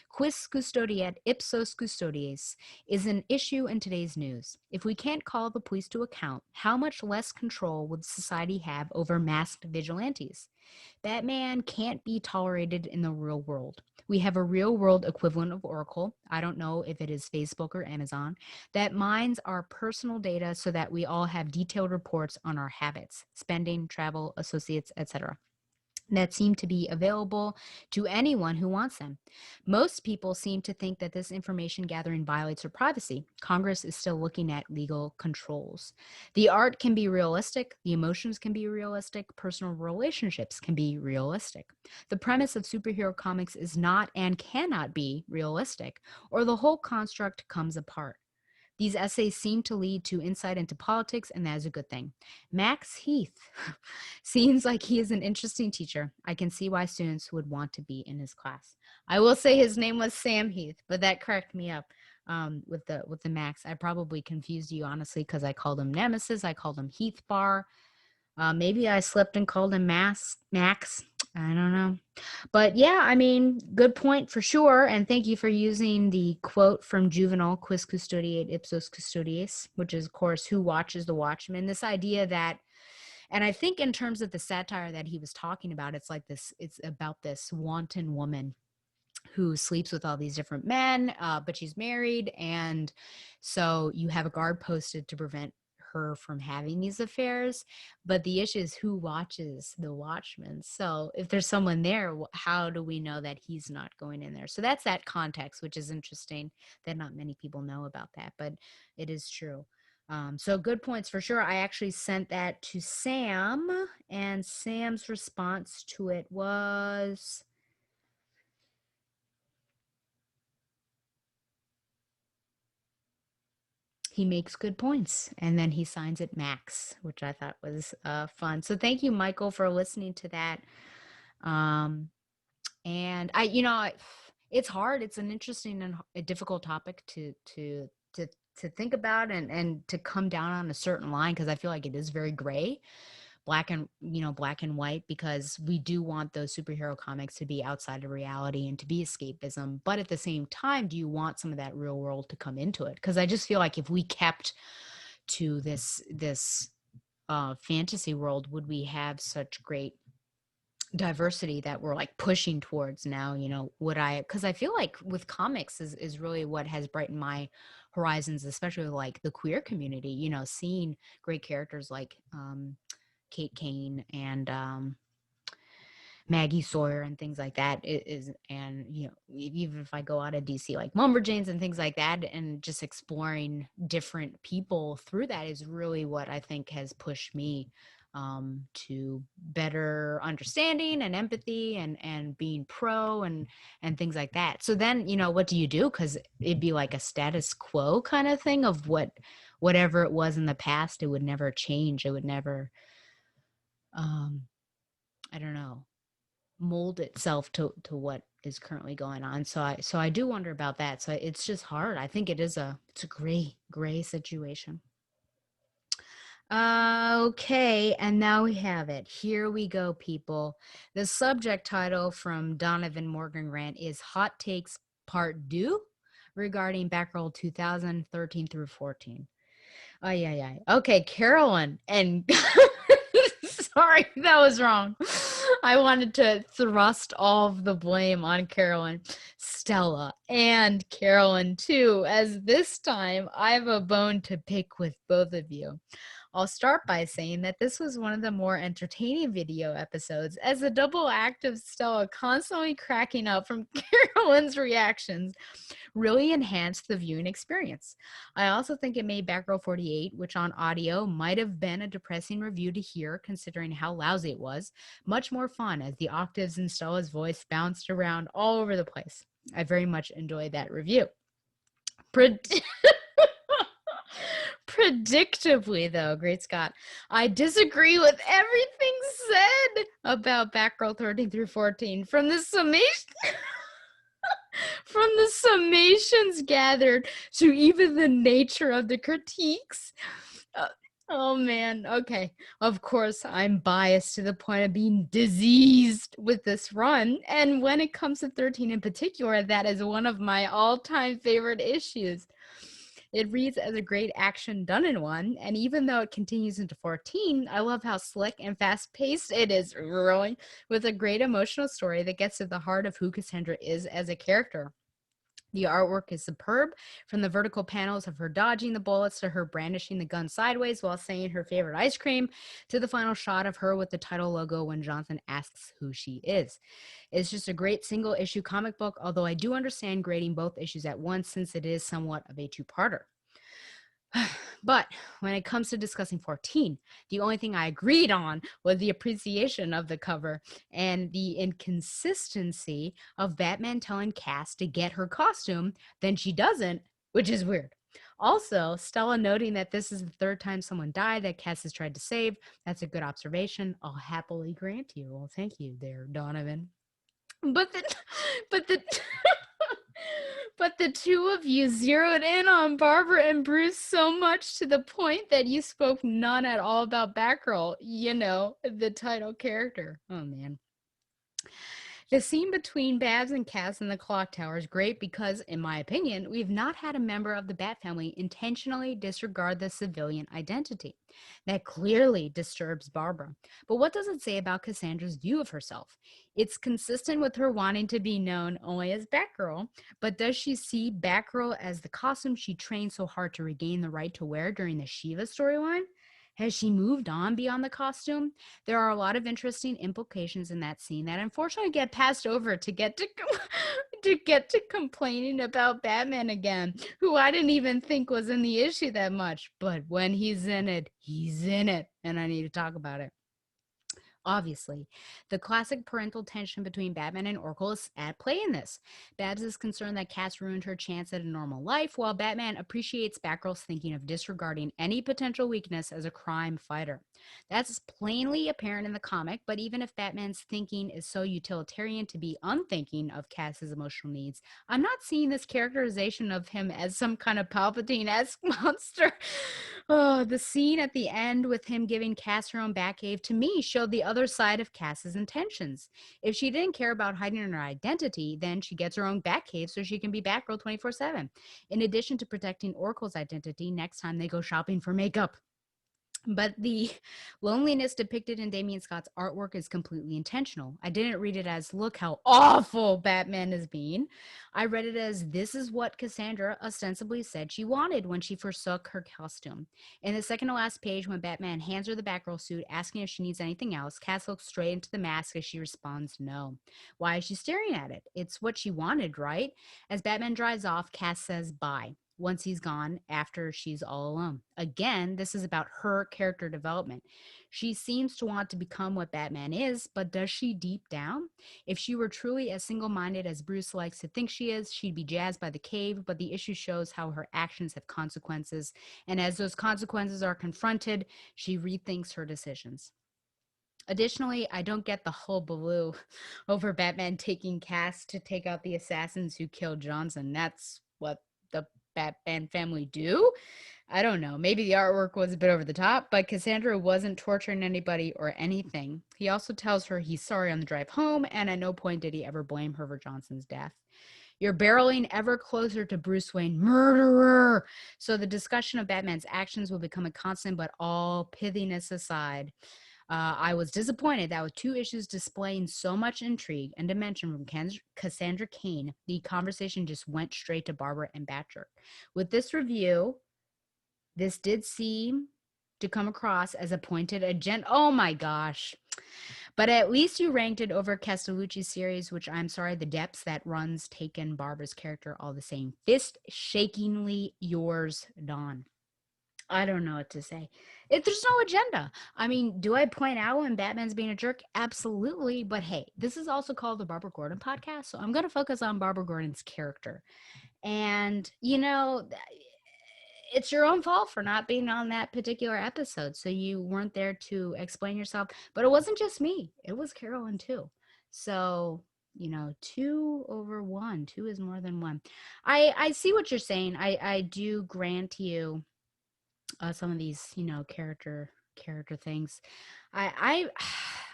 Quis custodiet ipsos custodies is an issue in today's news. If we can't call the police to account, how much less control would society have over masked vigilantes? Batman can't be tolerated in the real world. We have a real world equivalent of Oracle. I don't know if it is Facebook or Amazon that mines our personal data so that we all have detailed reports on our habits, spending, travel, associates, etc. that seem to be available to anyone who wants them. Most people seem to think that this information gathering violates their privacy. Congress is still looking at legal controls. The art can be realistic, the emotions can be realistic, personal relationships can be realistic. The premise of superhero comics is not and cannot be realistic, or the whole construct comes apart. These essays seem to lead to insight into politics, and that is a good thing. Max Heath seems like he is an interesting teacher. I can see why students would want to be in his class. I will say his name was Sam Heath, but that cracked me up with the Max. I probably confused you, honestly, because I called him Nemesis. I called him Heath Bar. Maybe I slipped and called him Max. I don't know. But yeah, I mean, good point for sure. And thank you for using the quote from Juvenal, Quis custodiet ipsos custodies, which is, of course, who watches the watchman. This idea that, and I think in terms of the satire that he was talking about, it's like this, it's about this wanton woman who sleeps with all these different men, but she's married. And so you have a guard posted to prevent her from having these affairs. But the issue is who watches the Watchmen. So if there's someone there, how do we know that he's not going in there? So that's that context, which is interesting that not many people know about that, but it is true. So good points for sure. I actually sent that to Sam, and Sam's response to it was, he makes good points, and then he signs it Max, which I thought was fun. So thank you, Michael, for listening to that. Um, and it's hard. It's an interesting and a difficult topic to think about and to come down on a certain line, because I feel like it is very gray, black and white, because we do want those superhero comics to be outside of reality and to be escapism, but at the same time, do you want some of that real world to come into it? Because I just feel like if we kept to this fantasy world, would we have such great diversity that we're like pushing towards now? Because I feel like with comics is really what has brightened my horizons, especially like the queer community, seeing great characters like Kate Kane and Maggie Sawyer and things like that is, and even if I go out of DC, like Lumberjanes and things like that, and just exploring different people through that is really what I think has pushed me to better understanding and empathy and being pro and things like that. So then, what do you do? Because it'd be like a status quo kind of thing of whatever it was in the past, it would never change. It would never, I don't know, mold itself to what is currently going on. So I do wonder about that. So it's just hard. I think it's a gray situation. Okay, and now we have it. Here we go, people. The subject title from Donovan Morgan Grant is Hot Takes Part 2 regarding Batgirl 2013 through 14. Oh, yeah. Okay, Carolyn. And sorry, that was wrong. I wanted to thrust all of the blame on Carolyn, Stella, and Carolyn too, as this time I have a bone to pick with both of you. I'll start by saying that this was one of the more entertaining video episodes, as the double act of Stella constantly cracking up from Carolyn's reactions really enhanced the viewing experience. I also think it made Batgirl 48, which on audio might have been a depressing review to hear considering how lousy it was, much more fun as the octaves in Stella's voice bounced around all over the place. I very much enjoyed that review. Predictably, though, Great Scott, I disagree with everything said about Batgirl 13 through 14 from the summation. From the summations gathered to even the nature of the critiques. Oh man, okay. Of course, I'm biased to the point of being diseased with this run. And when it comes to 13 in particular, that is one of my all-time favorite issues. It reads as a great action done in one, and even though it continues into 14, I love how slick and fast-paced it is, really, with a great emotional story that gets to the heart of who Cassandra is as a character. The artwork is superb, from the vertical panels of her dodging the bullets to her brandishing the gun sideways while saying her favorite ice cream, to the final shot of her with the title logo when Jonathan asks who she is. It's just a great single issue comic book, although I do understand grading both issues at once since it is somewhat of a two-parter. But when it comes to discussing 14, the only thing I agreed on was the appreciation of the cover and the inconsistency of Batman telling Cass to get her costume, then she doesn't, which is weird. Also, Stella noting that this is the third time someone died that Cass has tried to save. That's a good observation. I'll happily grant you. Well, thank you there, Donovan. But the but the two of you zeroed in on Barbara and Bruce so much to the point that you spoke none at all about Batgirl, the title character. Oh, man. The scene between Babs and Cass in the clock tower is great because, in my opinion, we've not had a member of the Bat family intentionally disregard the civilian identity. That clearly disturbs Barbara. But what does it say about Cassandra's view of herself? It's consistent with her wanting to be known only as Batgirl, but does she see Batgirl as the costume she trained so hard to regain the right to wear during the Shiva storyline? Has she moved on beyond the costume? There are a lot of interesting implications in that scene that unfortunately get passed over to get to to get to complaining about Batman again, who I didn't even think was in the issue that much. But when he's in it, and I need to talk about it. Obviously, the classic parental tension between Batman and Oracle is at play in this. Babs is concerned that Cass ruined her chance at a normal life, while Batman appreciates Batgirl's thinking of disregarding any potential weakness as a crime fighter. That's plainly apparent in the comic, but even if Batman's thinking is so utilitarian to be unthinking of Cass's emotional needs, I'm not seeing this characterization of him as some kind of Palpatine-esque monster. Oh, the scene at the end with him giving Cass her own Batcave to me showed the other side of Cass's intentions. If she didn't care about hiding her identity, then she gets her own Batcave so she can be Batgirl 24/7. In addition to protecting Oracle's identity next time they go shopping for makeup. But the loneliness depicted in Damien Scott's artwork is completely intentional. I didn't read it as, look how awful Batman is being. I read it as, this is what Cassandra ostensibly said she wanted when she forsook her costume. In the second to last page, when Batman hands her the Batgirl suit, asking if she needs anything else, Cass looks straight into the mask as she responds, no. Why is she staring at it? It's what she wanted, right? As Batman drives off, Cass says bye once he's gone after she's all alone. Again, this is about her character development. She seems to want to become what Batman is, but does she deep down? If she were truly as single minded as Bruce likes to think she is, she'd be jazzed by the cave, but the issue shows how her actions have consequences. And as those consequences are confronted, she rethinks her decisions. Additionally, I don't get the hullabaloo over Batman taking Cass to take out the assassins who killed Johnson. That's what the Batman family do. I don't know. Maybe the artwork was a bit over the top, but Cassandra wasn't torturing anybody or anything. He also tells her he's sorry on the drive home, and at no point did he ever blame her for Johnson's death. You're barreling ever closer to Bruce Wayne, murderer. So the discussion of Batman's actions will become a constant, but all pithiness aside, I was disappointed that with two issues displaying so much intrigue and dimension from Cassandra Cain, the conversation just went straight to Barbara and Batgirl. With this review, this did seem to come across as a pointed agenda. Oh my gosh. But at least you ranked it over Castellucci's series, which I'm sorry, the depths that runs taken Barbara's character all the same. Fist shakingly yours, Dawn. I don't know what to say. There's no agenda. I mean, do I point out when Batman's being a jerk? Absolutely. But hey, this is also called the Barbara Gordon podcast. So I'm going to focus on Barbara Gordon's character. And, it's your own fault for not being on that particular episode. So you weren't there to explain yourself. But it wasn't just me, it was Carolyn too. So, 2/1. Two is more than one. I see what you're saying. I do grant you some of these, character things. I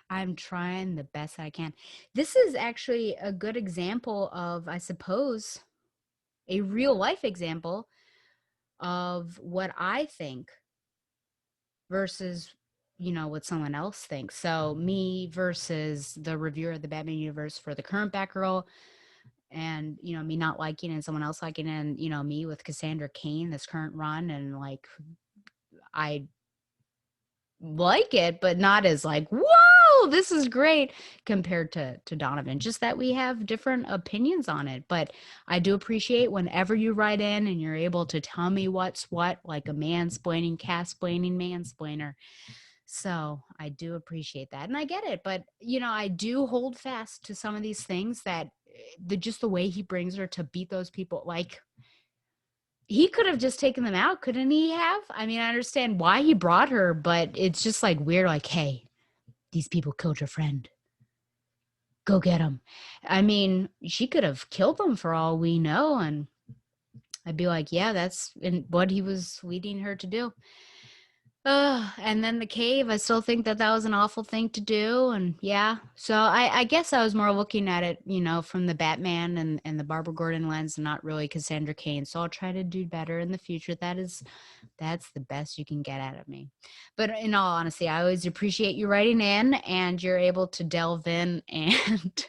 I'm trying the best I can. This is actually a good example of, I suppose, a real life example of what I think versus what someone else thinks. So me versus the reviewer of the Batman universe for the current Batgirl, and me not liking it and someone else liking it, and me with Cassandra Cain this current run, and like I like it, but not as like, whoa, this is great compared to Donovan. Just that we have different opinions on it. But I do appreciate whenever you write in and you're able to tell me what's what, like a mansplaining, cast-splaining mansplainer. So I do appreciate that. And I get it. But, I do hold fast to some of these things that just the way he brings her to beat those people, like, he could have just taken them out, couldn't he have? I mean, I understand why he brought her, but it's just like weird, like, hey, these people killed your friend. Go get them. I mean, she could have killed them for all we know, and I'd be like, yeah, that's what he was leading her to do. And then the cave, I still think that that was an awful thing to do. And yeah, so I guess I was more looking at it, from the Batman and the Barbara Gordon lens, and not really Cassandra Cain. So I'll try to do better in the future. That's the best you can get out of me. But in all honesty, I always appreciate you writing in, and you're able to delve in and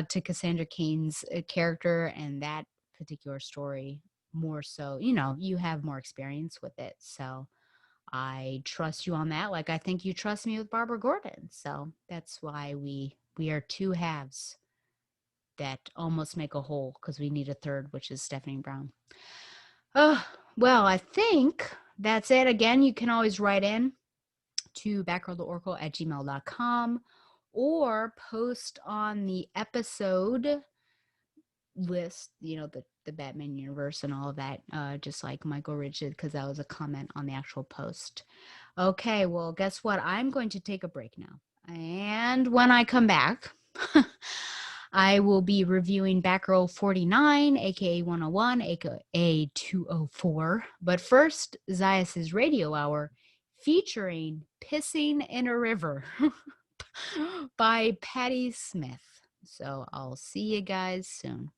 to Cassandra Cain's character and that particular story more so. You have more experience with it. So I trust you on that. Like I think you trust me with Barbara Gordon. So that's why we are two halves that almost make a whole, because we need a third, which is Stephanie Brown. Oh, well, I think that's it. Again, you can always write in to batgirltheoracle@gmail.com or post on the episode list, the Batman universe and all of that, just like Michael Ridge did, because that was a comment on the actual post. Okay, well, guess what? I'm going to take a break now. And when I come back, I will be reviewing Batgirl 49, aka 101, aka 204. But first, Zayas' Radio Hour featuring Pissing in a River by Patti Smith. So I'll see you guys soon.